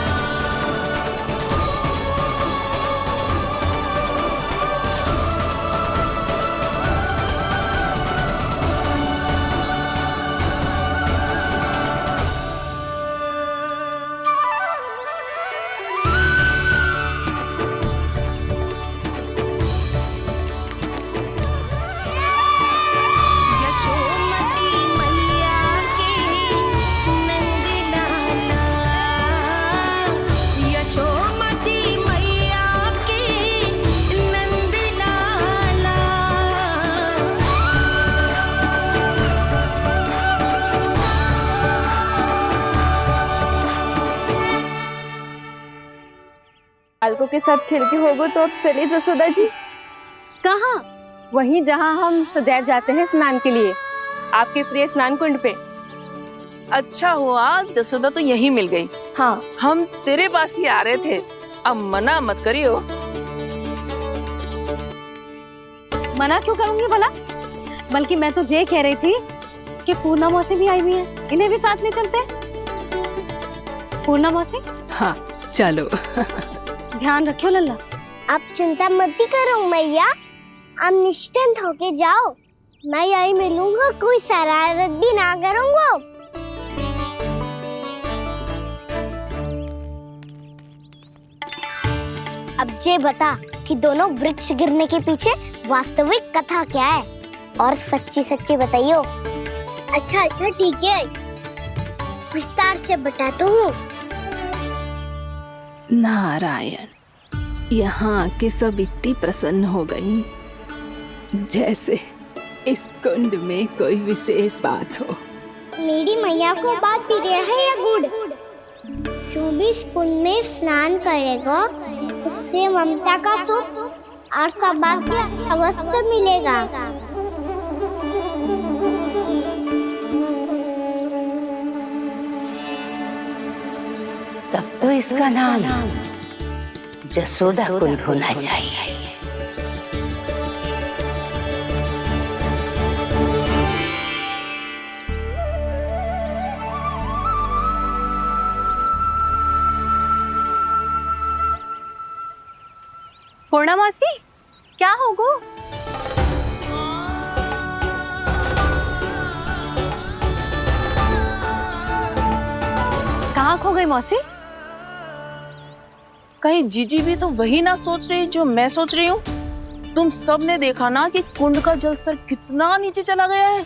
यशोमती मैया के नंद लाला, यशोमती मैया के नंद लाला। बालकों के साथ खेल के होगो तो अब चलिए जसोदा जी। कहाँ? वहीं जहाँ हम सदैव जाते हैं स्नान के लिए, आपके प्रिय स्नान कुंड पे। अच्छा हुआ जसोदा तो यहीं मिल गई। हाँ, हम तेरे पास ही आ रहे थे, अब मना मत करियो। मना क्यों करूंगी भला? बल्कि मैं तो ये कह रही थी कि पूर्णा मौसी भी आई हुई है, इन्हें भी साथ ले चलते हैं। पूर्णा मौसी, हाँ चलो। ध्यान रखियो लल्ला। आप चिंता मत करो मैया, आप निश्चिंत होके जाओ, मैं यही मिलूंगा, कोई शरारत भी ना करूंगा। अब ये बता कि दोनों वृक्ष गिरने के पीछे वास्तविक कथा क्या है, और सच्ची सच्ची बताइयो। अच्छा अच्छा ठीक है, विस्तार से बताता हूँ। नारायण, यहाँ के सब इतनी प्रसन्न हो गई जैसे इस कुंड में कोई विशेष बात हो। मेरी मैया को बात प्रिय है या गुड़? जो भी इस कुंड में स्नान करेगा उससे ममता का सुख और सौभाग्य अवश्य मिलेगा। तब तो इसका नाम जसोदा कुंड होना चाहिए। पूर्णा मासी, क्या होगा? कहाँ खो गई मौसी? कहीं जीजी भी तो वही ना सोच रही जो मैं सोच रही हूँ? तुम सब ने देखा ना कि कुंड का जलस्तर कितना नीचे चला गया है।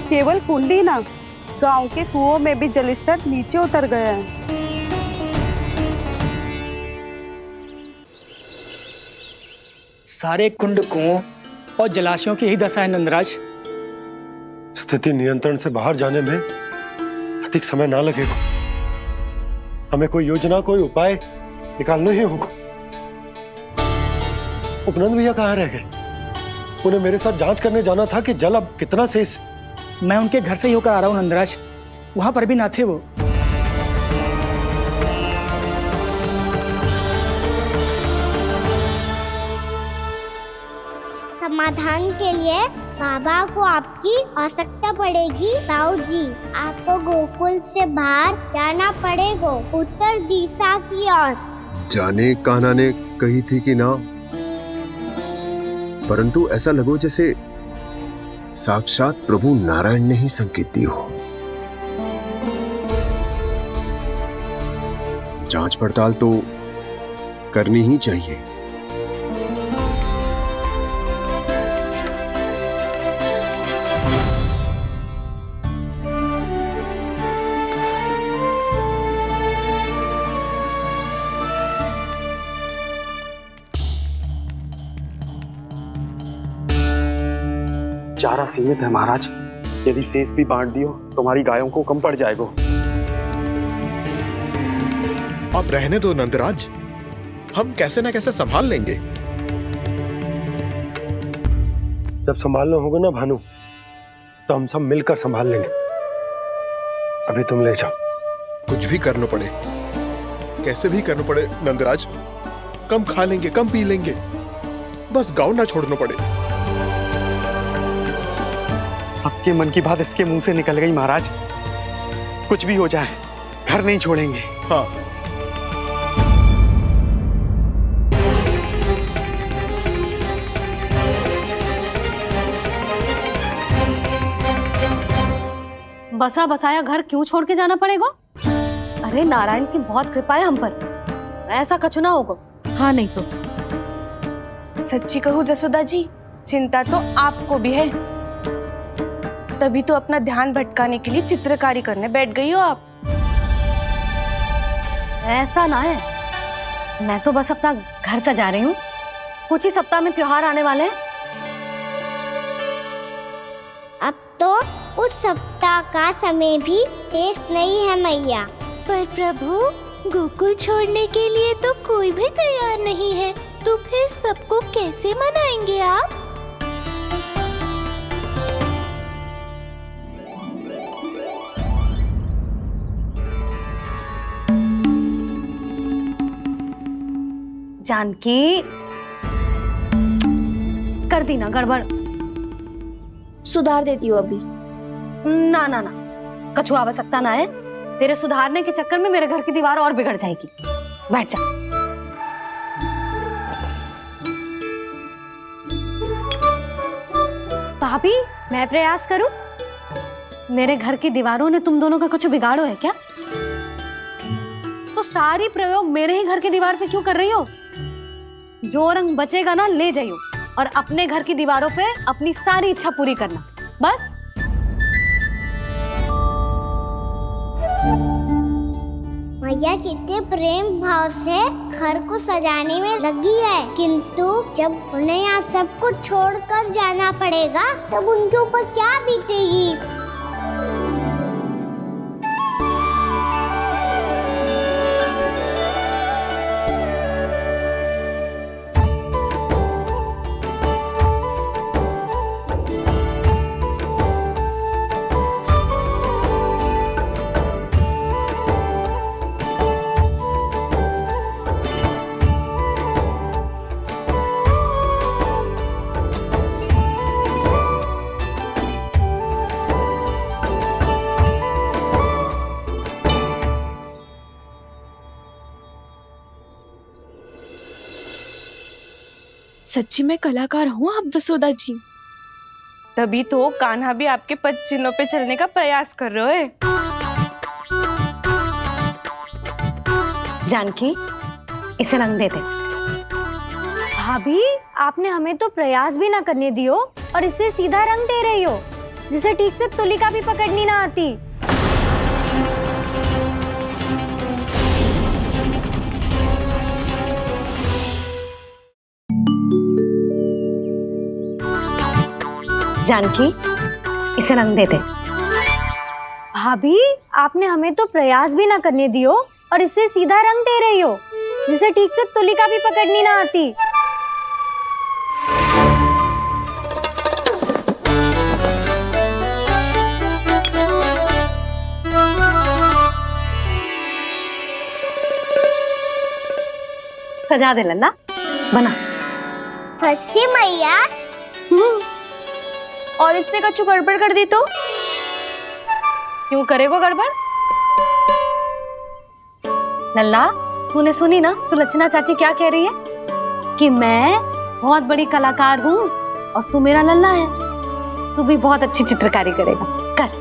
केवल कुंड ही ना, गांव के कुओं में भी जलस्तर नीचे उतर गया है। सारे कुंड, कुओं और जलाशयों की ही दशा है नंदराज। स्थिति नियंत्रण से बाहर जाने में अधिक समय ना लगेगा। हमें कोई योजना, कोई उपाय निकालना ही होगा। उपनंद भैया कहाँ रह गए? उन्हें मेरे साथ जांच करने जाना था कि जल अब कितना शेष। मैं उनके घर से ही होकर आ रहा हूँ नंदराज, वहां पर भी ना थे वो। समाधान के लिए बाबा को आपकी आवश्यकता पड़ेगी। ताऊ जी, आपको गोकुल से बाहर जाना पड़ेगा, उत्तर दिशा की ओर। जाने कान्हा ने कही थी कि ना, परंतु ऐसा लगो जैसे साक्षात प्रभु नारायण ने ही संकेत दी हो। जांच पड़ताल तो करनी ही चाहिए। चारा सीमित है महाराज, यदि शेष भी बांट दियो तो हमारी गायों को कम पड़ जाएगा। अब रहने दो नंदराज, हम कैसे न कैसे संभाल लेंगे। जब संभालना होगा ना भानु, तो हम सब मिलकर संभाल लेंगे। अभी तुम ले जाओ। कुछ भी करना पड़े, कैसे भी करना पड़े नंदराज, कम खा लेंगे, कम पी लेंगे, बस गाँव ना छोड़ना पड़े। सबके मन की बात इसके मुंह से निकल गई महाराज। कुछ भी हो जाए, घर नहीं छोड़ेंगे। हाँ, बसा बसाया घर क्यों छोड़ के जाना पड़ेगा? अरे नारायण की बहुत कृपा है हम पर, ऐसा कछु ना होगा। हाँ नहीं तो सच्ची कहूँ जसोदा जी, चिंता तो आपको भी है, तभी तो अपना ध्यान भटकाने के लिए चित्रकारी करने बैठ गई हो आप। ऐसा ना है, मैं तो बस अपना घर सजा रही हूँ। कुछ ही सप्ताह में त्योहार आने वाले हैं। अब तो उस सप्ताह का समय भी शेष नहीं है मैया। पर प्रभु, गोकुल छोड़ने के लिए तो कोई भी तैयार नहीं है, तो फिर सबको कैसे मनाएंगे आप? जानकी, कर दी ना गड़बड़। सुधार देती हूँ अभी। ना ना ना, कछु आवश्यकता ना है। तेरे सुधारने के चक्कर में मेरे घर की दीवार और बिगड़ जाएगी। बैठ जा। भाभी, मैं प्रयास करूं? मेरे घर की दीवारों ने तुम दोनों का कुछ बिगाड़ो है क्या? तो सारी प्रयोग मेरे ही घर की दीवार पे क्यों कर रही हो? जो रंग बचेगा ना ले जाइयो, और अपने घर की दीवारों पे अपनी सारी इच्छा पूरी करना, बस। मैया कितने प्रेम भाव से घर को सजाने में लगी है, किंतु जब उन्हें यहाँ सब कुछ छोड़कर जाना पड़ेगा तब उनके ऊपर क्या बीतेगी। सच्ची में कलाकार हूँ आप जसोदा जी। तभी तो कान्हा भी आपके पद चिन्हों पे चलने का प्रयास कर रहे है। जानकी, इसे रंग दे दे। भाभी, आपने हमें तो प्रयास भी ना करने दियो और इसे सीधा रंग दे रही हो, जिसे ठीक से तुलिका भी पकड़नी ना आती। जानकी, इसे रंग दे दे। भाभी, आपने हमें तो प्रयास भी ना करने दियो और इसे सीधा रंग दे रही हो, जिसे ठीक से तुलिका भी पकड़नी ना आती। सजा दे लल्ला, बना। सच्ची मैया? और इसने कछु गड़बड़ कर दी तो? क्यों करेगो गड़बड़? लल्ला, तूने सुनी ना सुलक्षणा चाची क्या कह रही है? कि मैं बहुत बड़ी कलाकार हूँ और तू मेरा लल्ला है। तू भी बहुत अच्छी चित्रकारी करेगा, कर।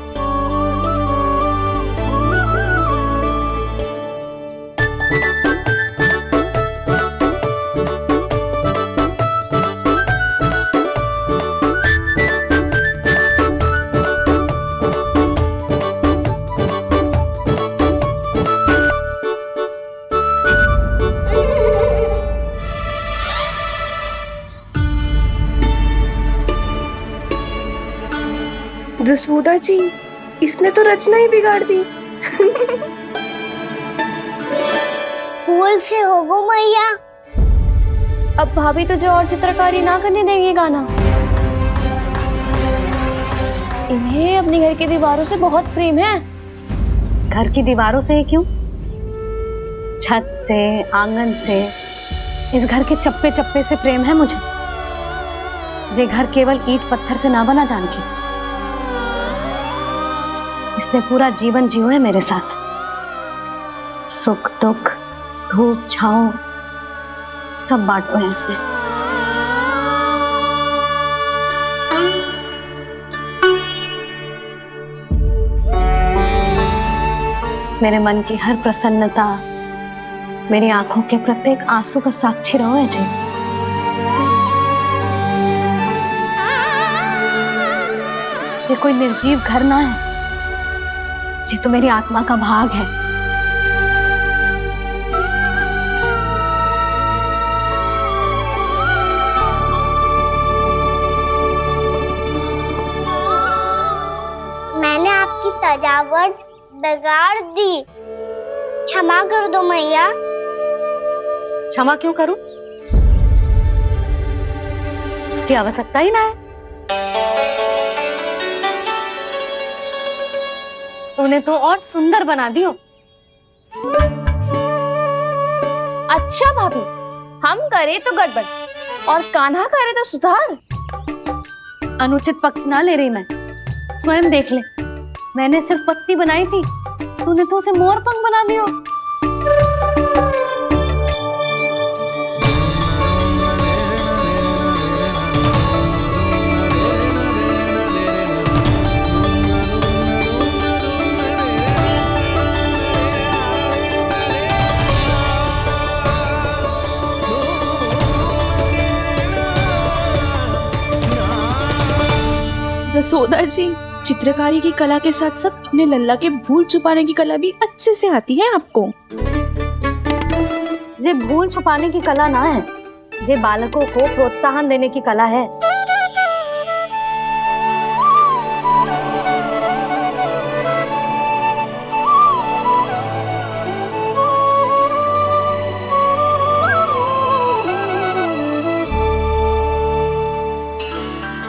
जसोदा जी, इसने तो रचना ही बिगाड़ दी। फूल से होगो मैया। अब भाभी तुझे और चित्रकारी ना करने देंगे गाना। इन्हें अपने घर की दीवारों से बहुत प्रेम है। घर की दीवारों से क्यों? छत से, आंगन से, इस घर के चप्पे चप्पे से प्रेम है मुझे। ये घर केवल ईंट पत्थर से ना बना जानकी। इसने पूरा जीवन जियो है मेरे साथ। सुख दुख, धूप छांव सब बांटो है इसने। मेरे मन की हर प्रसन्नता, मेरी आंखों के प्रत्येक आंसू का साक्षी रहो है जी। ये कोई निर्जीव घर ना है, ये तो मेरी आत्मा का भाग है। मैंने आपकी सजावट बिगाड़ दी, क्षमा कर दो मैया। क्षमा क्यों करूं? इसकी आवश्यकता ही ना है। तूने तो और सुंदर बना दियो। अच्छा भाभी, हम करे तो गड़बड़ और कान्हा करे तो सुधार। अनुचित पक्ष ना ले रही मैं, स्वयं देख ले। मैंने सिर्फ पत्ती बनाई थी, तूने तो उसे मोर पंख बना दियो। जसोदा जी, चित्रकारी की कला के साथ साथ अपने लल्ला के भूल छुपाने की कला भी अच्छे से आती है आपको। ये भूल छुपाने की कला ना है, ये बालकों को प्रोत्साहन देने की कला है।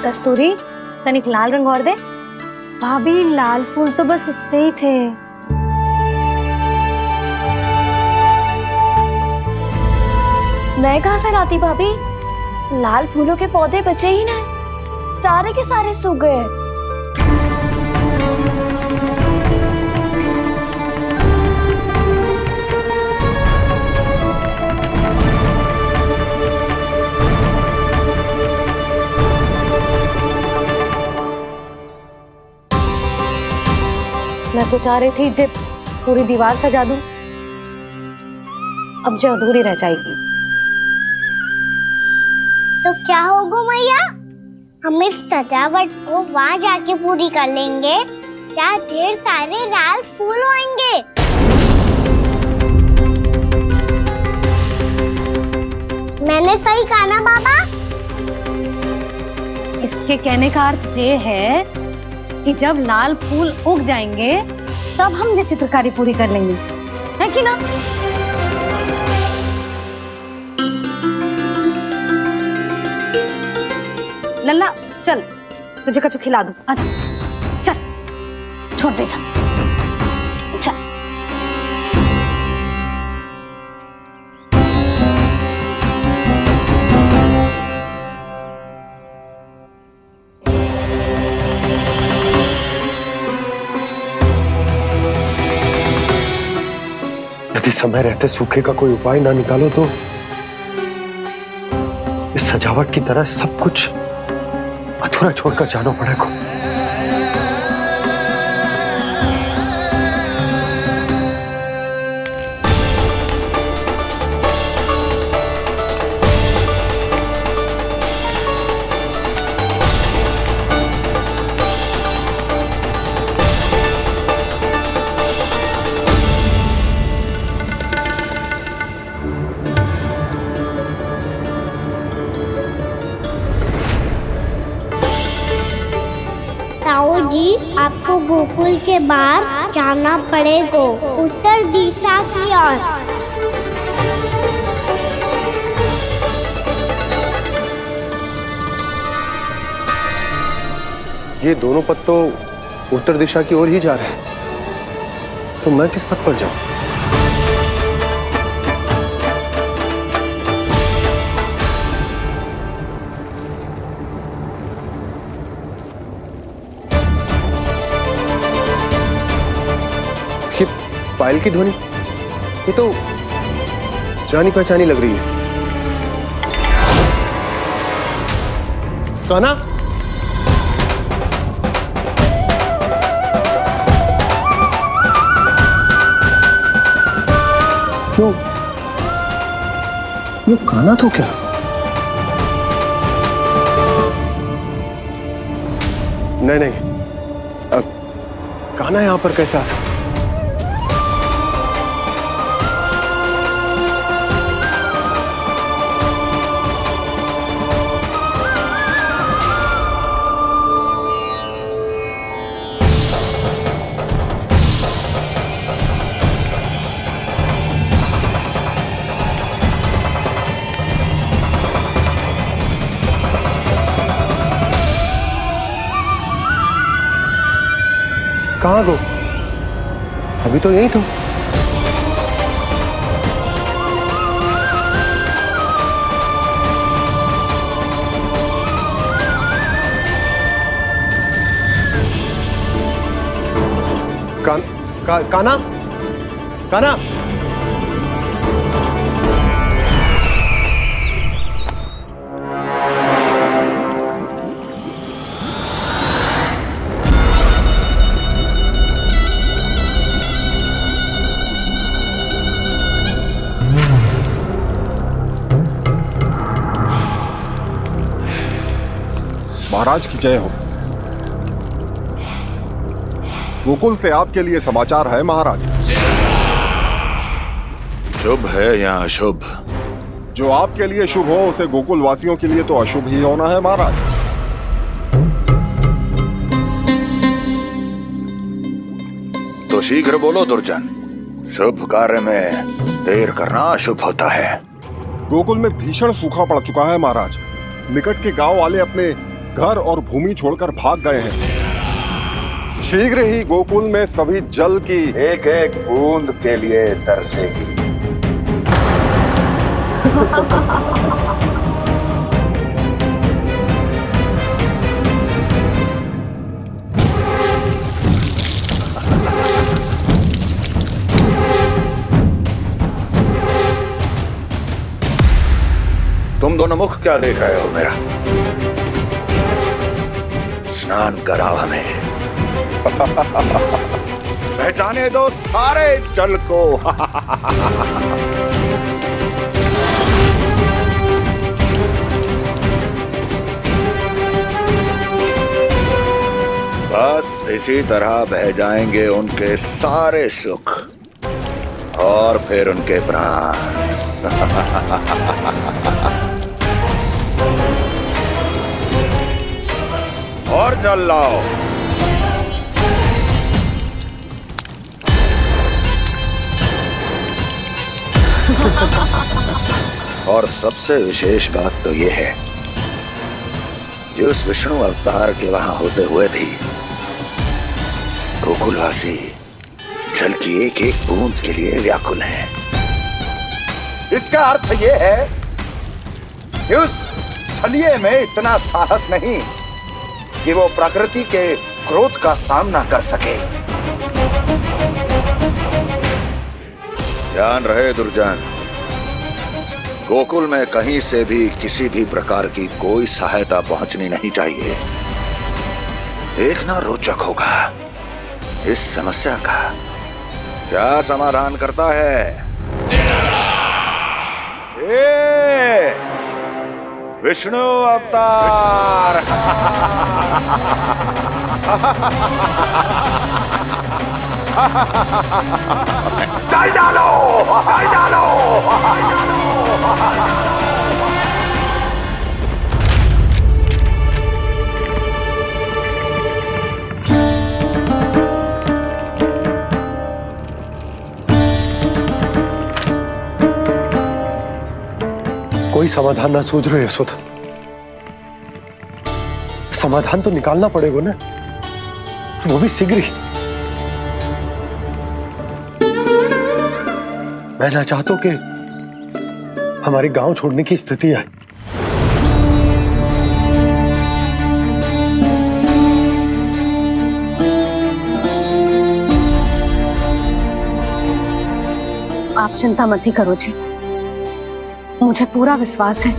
कस्तूरी, तनिक लाल रंग और दे। भाभी, लाल फूल तो बस इतने ही थे। मैं कहाँ से लाती भाभी? लाल फूलों के पौधे बचे ही ना, सारे के सारे सूख गए। तो चाह रही थी जे पूरी दीवार सजा दूं, अब जो अधूरी रह जाएगी। तो क्या होगा मैया, हम इस सजावट को वहाँ जाके पूरी कर लेंगे जहाँ ढेर सारे लाल फूल होंगे। मैंने सही कहा ना बाबा? इसके कहने का अर्थ ये है कि जब लाल फूल उग जाएंगे तब हम ये चित्रकारी पूरी कर लेंगे, है कि ना? लल्ला चल, तुझे कछु खिला दूं, आजा, चल, छोड़ दे, चल। यदि समय रहते सूखे का कोई उपाय ना निकालो तो इस सजावट की तरह सब कुछ अधूरा छोड़कर जाना पड़ेगा। ताऊ जी, आपको गोकुल के बाहर जाना पड़ेगा, उत्तर दिशा की ओर। ये दोनों पथ तो उत्तर दिशा की ओर ही जा रहे हैं, तो मैं किस पथ पर जाऊं? पायल की ध्वनि, ये तो जानी पहचानी लग रही है। कान्हा, क्यों? ये कान्हा तो क्या? नहीं नहीं, अब कान्हा यहां पर कैसे आ सकता? कहाँ गो? अभी तो यही तो। कान्हा, कान्हा, महाराज की जय हो। गोकुल से आपके लिए समाचार है महाराज। शुभ है या अशुभ? जो आपके लिए शुभ हो उसे गोकुल वासियों के लिए तो अशुभ ही होना है महाराज। तो शीघ्र बोलो दुर्जन, शुभ कार्य में देर करना अशुभ होता है। गोकुल में भीषण सूखा पड़ चुका है महाराज। निकट के गांव वाले अपने घर और भूमि छोड़कर भाग गए हैं। शीघ्र ही गोकुल में सभी जल की एक एक बूंद के लिए तरसेगी। तुम दोनों मुख क्या देख रहे हो मेरा? स्नान कराओ हमें। पहचाने दो सारे जल को। बस इसी तरह बह जाएंगे उनके सारे सुख और फिर उनके प्राण। और जल लाओ। और सबसे विशेष बात तो ये है कि उस विष्णु अवतार के वहां होते हुए भी गोकुलवासी जल की एक एक बूंद के लिए व्याकुल हैं। इसका अर्थ ये है कि उस छलिए में इतना साहस नहीं कि वो प्रकृति के क्रोध का सामना कर सके। ध्यान रहे दुर्जन, गोकुल में कहीं से भी किसी भी प्रकार की कोई सहायता पहुंचनी नहीं चाहिए। देखना रोचक होगा इस समस्या का क्या समाधान करता है। ए, विष्णु अवतार। चल डालो, चल डालो। कोई समाधान ना सूझ रहे यशोदा। समाधान तो निकालना पड़ेगा ना, वो भी शीघ्र ही। मैं ना चाहता कि हमारे गांव छोड़ने की स्थिति आए। आप चिंता मत ही करो जी, मुझे पूरा विश्वास है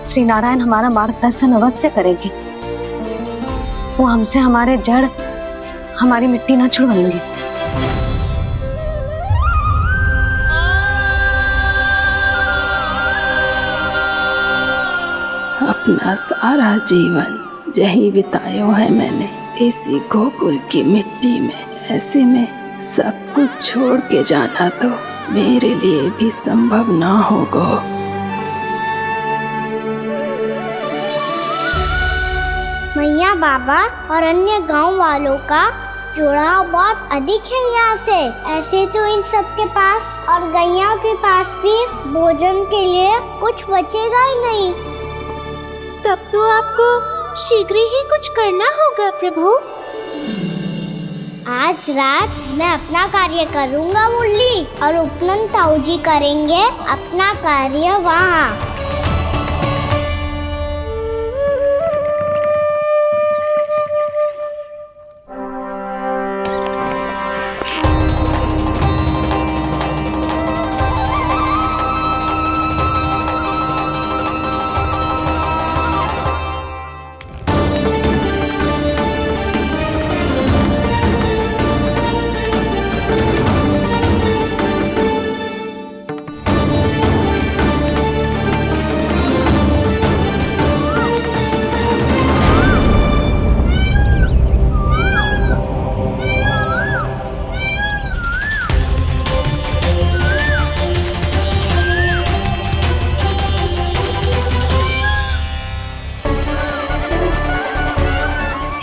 श्री नारायण हमारा मार्गदर्शन अवश्य करेंगे। वो हमसे हमारे जड़, हमारी मिट्टी ना छुड़वाएंगे। अपना सारा जीवन यही बिताया है मैंने, इसी गोकुल की मिट्टी में। ऐसे में सब कुछ छोड़ के जाना तो मेरे लिए भी संभव ना होगा। मैया बाबा और अन्य गांव वालों का जुड़ाव बहुत अधिक है यहाँ से। ऐसे तो इन सब के पास और गैया के पास भी भोजन के लिए कुछ बचेगा ही नहीं। तब तो आपको शीघ्र ही कुछ करना होगा प्रभु। आज रात मैं अपना कार्य करूँगा मुरली, और उपनंद ताऊ जी करेंगे अपना कार्य वहाँ।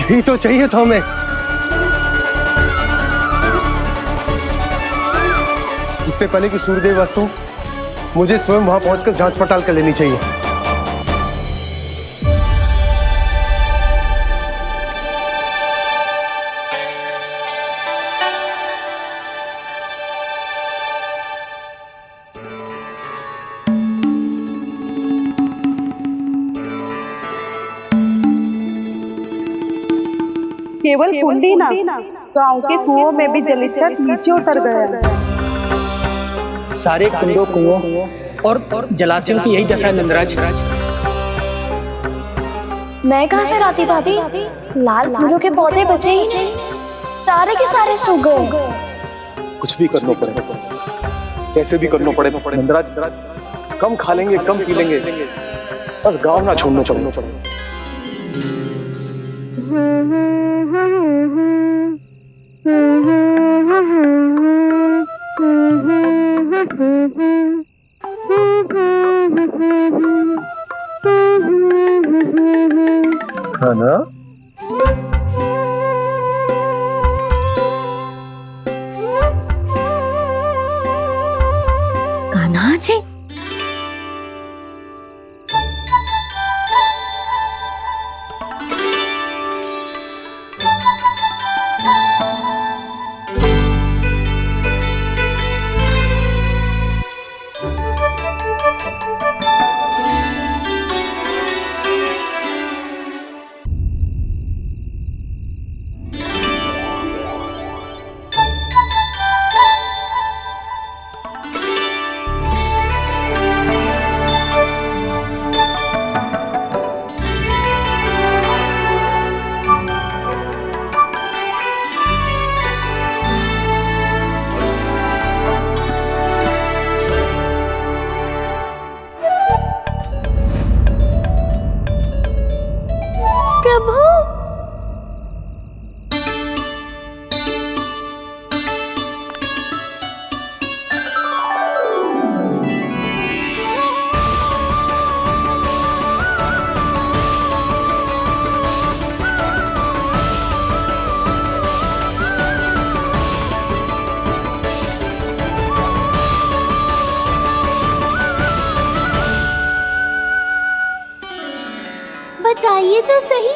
यही तो चाहिए था हमें। इससे पहले कि सूर्यदेव वस्तु, मुझे स्वयं वहां पहुंचकर जांच पड़ताल कर लेनी चाहिए। केवल कुंडी ना, गांव के कुओं में भी जलस्तर नीचे उतर गया। सारे कुंडों, कुओं और जलाशयों की यही दशा है नंदराज। मैं कहाँ से लाती भाभी? लाल फूलों के पौधे बचे ही नहीं। सारे के सारे सो गए। कुछ भी करना पड़े, कैसे भी करना पड़े नंदराज, कम खा लेंगे, कम पी लेंगे, बस गाँव ना छोड़ना चाहिए। है ना? कान्हा जी, प्रभु, बताइए तो सही,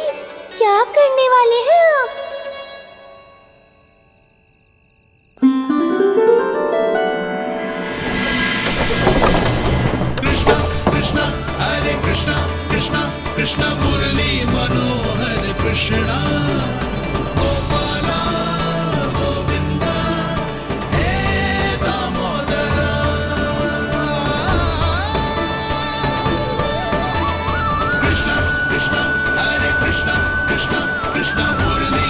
क्या करने वाले हैं आप? कृष्णा हरे कृष्णा, कृष्णा कृष्णा मुरली मनोहर कृष्णा, गोपाला गोविंदा हे दामोदरा। कृष्णा कृष्णा हरे कृष्णा, कृष्णा कृष्णा मुरली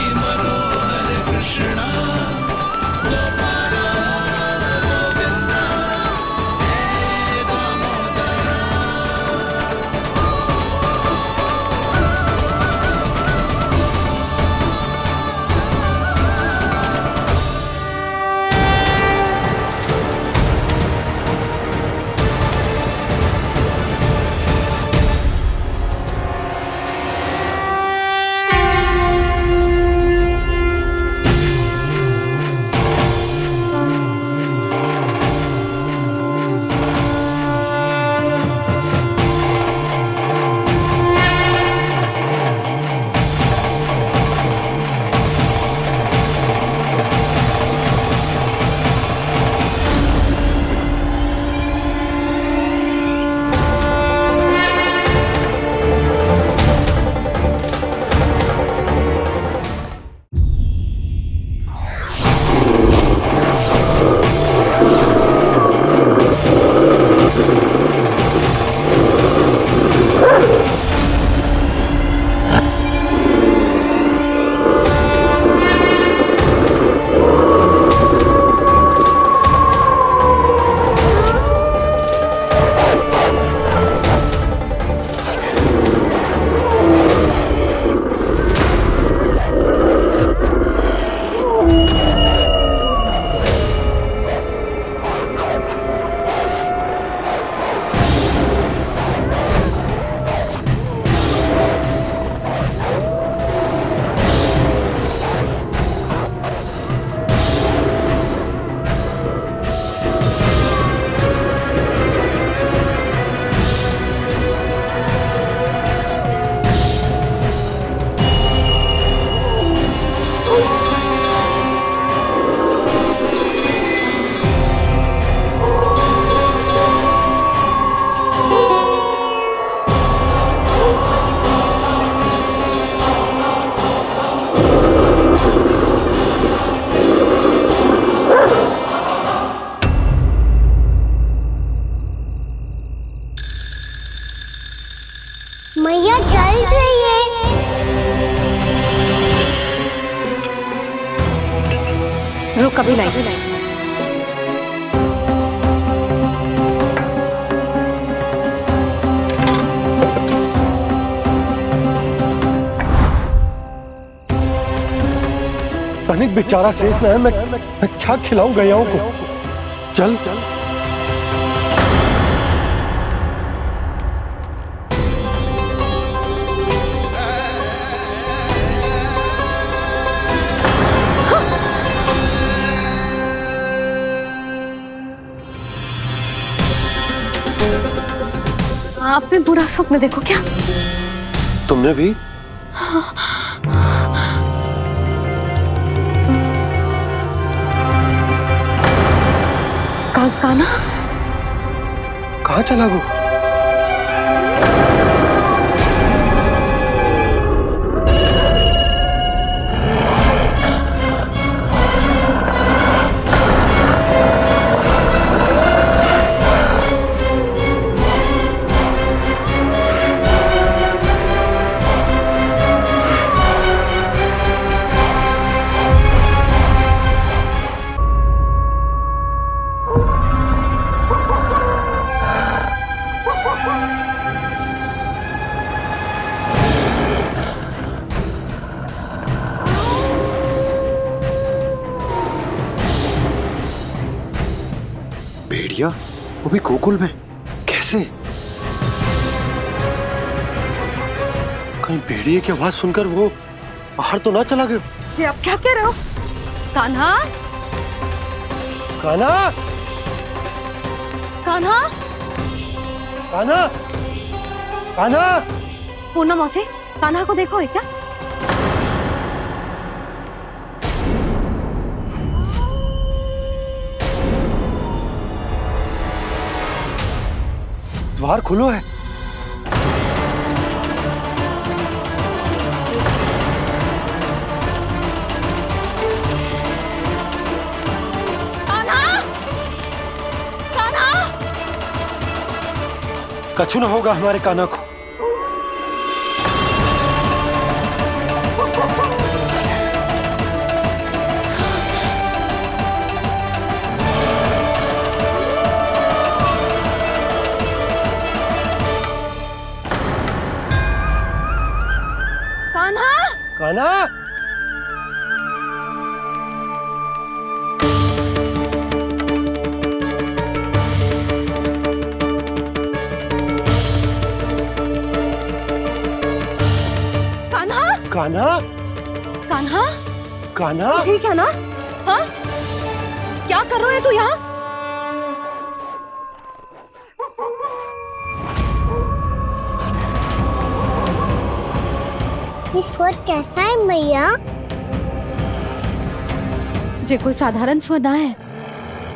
अभी लाई। तनिक बेचारा शेष न है, मैं क्या खिलाऊं गयाओं को। चल चल आपने बुरा स्वप्न देखो क्या? तुमने भी? काना कहाँ चला गो? भेड़िया वो भी गोकुल में कैसे? कहीं भेड़िए की आवाज सुनकर वो बाहर तो ना चला गया? जी आप क्या कह रहे हो? कान्हा, कान्हा, कान्हा, कान्हा, कान्हा। पूनम मौसी, कान्हा को देखो है क्या? द्वार खुलो है। कछु न होगा हमारे कान्हा को। कान्हा, कान्हा, कान्हा, कान्हा, कान्हा, ठीक है ना? हाँ? क्या कर रहे हो तू यहाँ? ये स्वर कैसा है मैया? जे कोई साधारण स्वर ना है,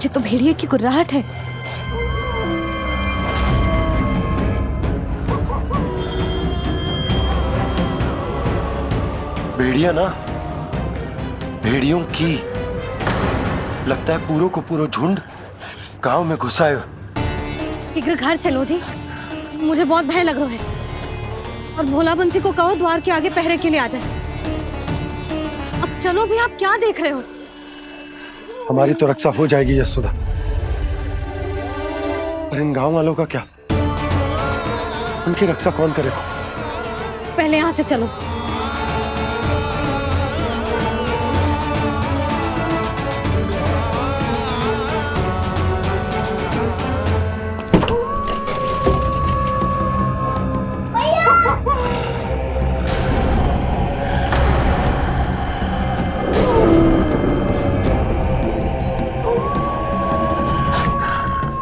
जे तो भेड़िए की गुर्राहट है। भेड़िया ना, भेड़ियों की लगता है पूरों को पूरा झुंड गांव में घुसा है। शीघ्र घर चलो जी, मुझे बहुत भय लग रहा है। और भोला बंसी को कहो द्वार के आगे पहरे के लिए आ जाए। अब चलो भी, आप क्या देख रहे हो? हमारी तो रक्षा हो जाएगी यशोदा, पर इन गांव वालों का क्या? उनकी रक्षा कौन करेगा? पहले यहाँ से चलो।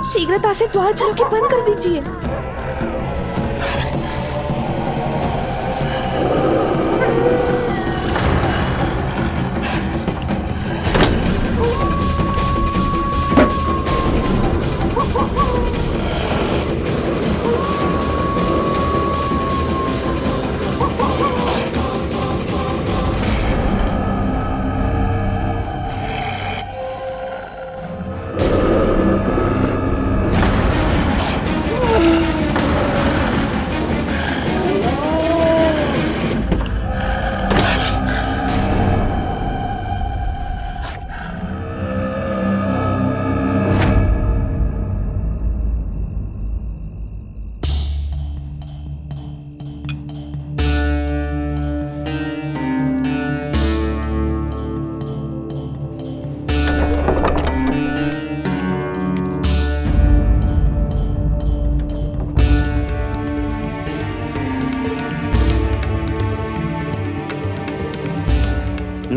शीघ्रता से द्वार चारों के बंद कर दीजिए।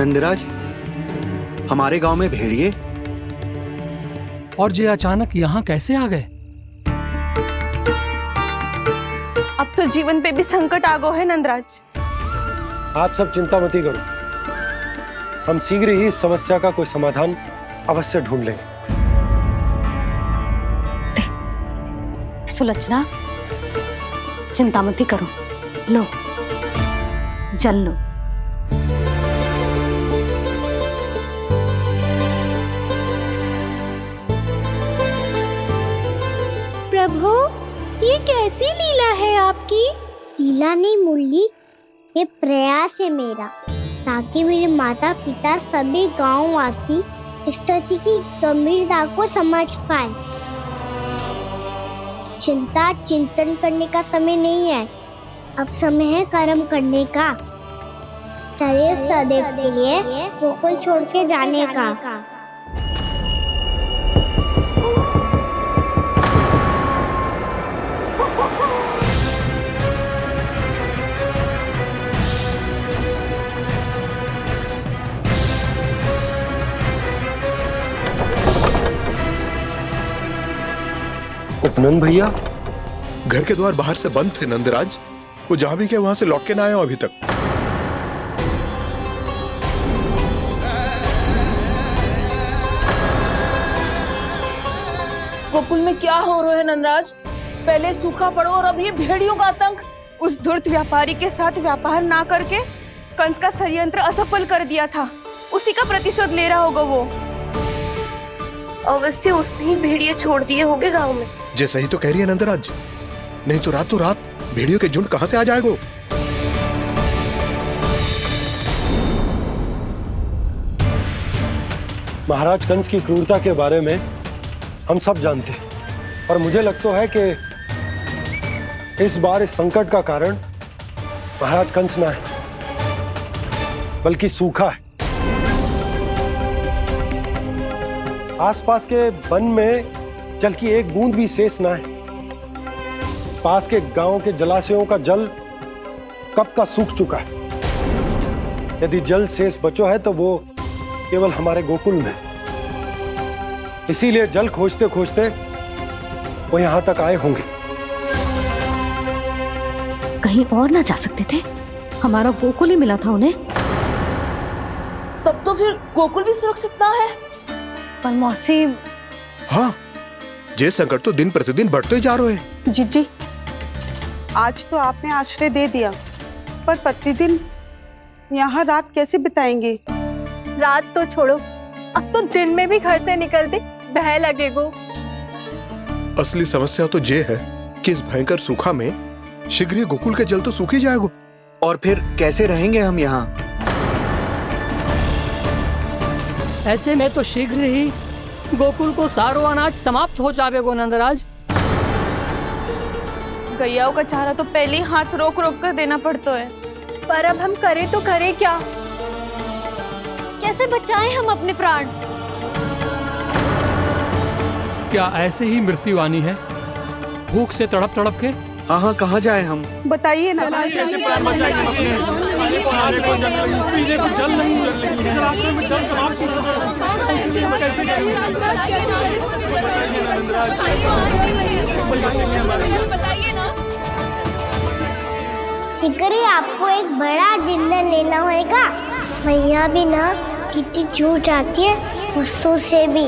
नंदराज, हमारे गांव में भेड़िए और ये अचानक यहाँ कैसे आ गए? अब तो जीवन पे भी संकट आ गो है नंदराज। आप सब चिंता मत करो, हम शीघ्र ही इस समस्या का कोई समाधान अवश्य ढूंढ लेंगे। सुलोचना, चिंता मत करो, लो जल लो। प्रभु, ये कैसी लीला है आपकी? लीला नहीं मुरली, ये प्रयास है मेरा, ताकि मेरे माता पिता सभी गांव वासी इस स्थिति की गंभीरता को समझ पाए। चिंता चिंतन करने का समय नहीं है, अब समय है कर्म करने का, सदैव सदैव के लिए गोकुल छोड़ के जाने का। उपनंद भैया, घर के द्वार बाहर से बंद थे नंदराज, वो जहां भी गए वहां से लौट के ना आए हो अभी तक। गोकुल में क्या हो रहा है नंदराज? पहले सूखा पड़ो और अब ये भेड़ियों का आतंक। उस धूर्त व्यापारी के साथ व्यापार ना करके कंस का षड्यंत्र असफल कर दिया था, उसी का प्रतिशोध ले रहा होगा वो। अवश्य उसने ही भेड़िए छोड़ दिए होंगे गांव में। जैसा ही तो कह रही है नंदराज, नहीं तो रात भेड़ियों के झुंड कहां से आ जाएगा? महाराज कंस की क्रूरता के बारे में हम सब जानते हैं, और मुझे लगता है कि इस बार इस संकट का कारण महाराज कंस ना है, बल्कि सूखा है। आसपास के वन में जल की एक बूंद भी शेष ना है। पास के गांव के जलाशयों का जल कब का सूख चुका है। यदि जल शेष बचो है तो वो केवल हमारे गोकुल में। इसीलिए जल खोजते खोजते वो यहां तक आए होंगे। कहीं और ना जा सकते थे? हमारा गोकुल ही मिला था उन्हें। तब तो फिर गोकुल भी सुरक्षित ना है। पर मौसी, हाँ, ये संकट तो दिन प्रतिदिन बढ़ते जा रहे हैं। जीजी, आज तो आपने आश्रय दे दिया, पर प्रतिदिन यहाँ रात कैसे बिताएंगे? रात तो छोड़ो, अब तो दिन में भी घर से निकलते भय लगेगो। असली समस्या तो ये है कि इस भयंकर सूखा में शीघ्र ही गोकुल के जल तो सूख ही जाएगा। और फिर कैसे रहेंगे हम यहाँ? ऐसे में तो शीघ्र ही गोकुल को सारो अनाज समाप्त हो जाएगो नंदराज। गैयाओं का चारा तो पहले ही हाथ रोक रोक कर देना पड़ता है। पर अब हम करें तो करें क्या? कैसे बचाएं हम अपने प्राण? क्या ऐसे ही मृत्यु आनी है, भूख से तड़प तड़प के? हाँ, कहाँ जाए हम? बताइए ना। कैसे प्राण बचाएंगे? पीने को जल नहीं, रास्ते में जल समाप्त हो शीघ्र ही आपको एक बड़ा डिनर लेना होगा। मैया भी ना कितनी जूझ जाती है गुस्सों से भी।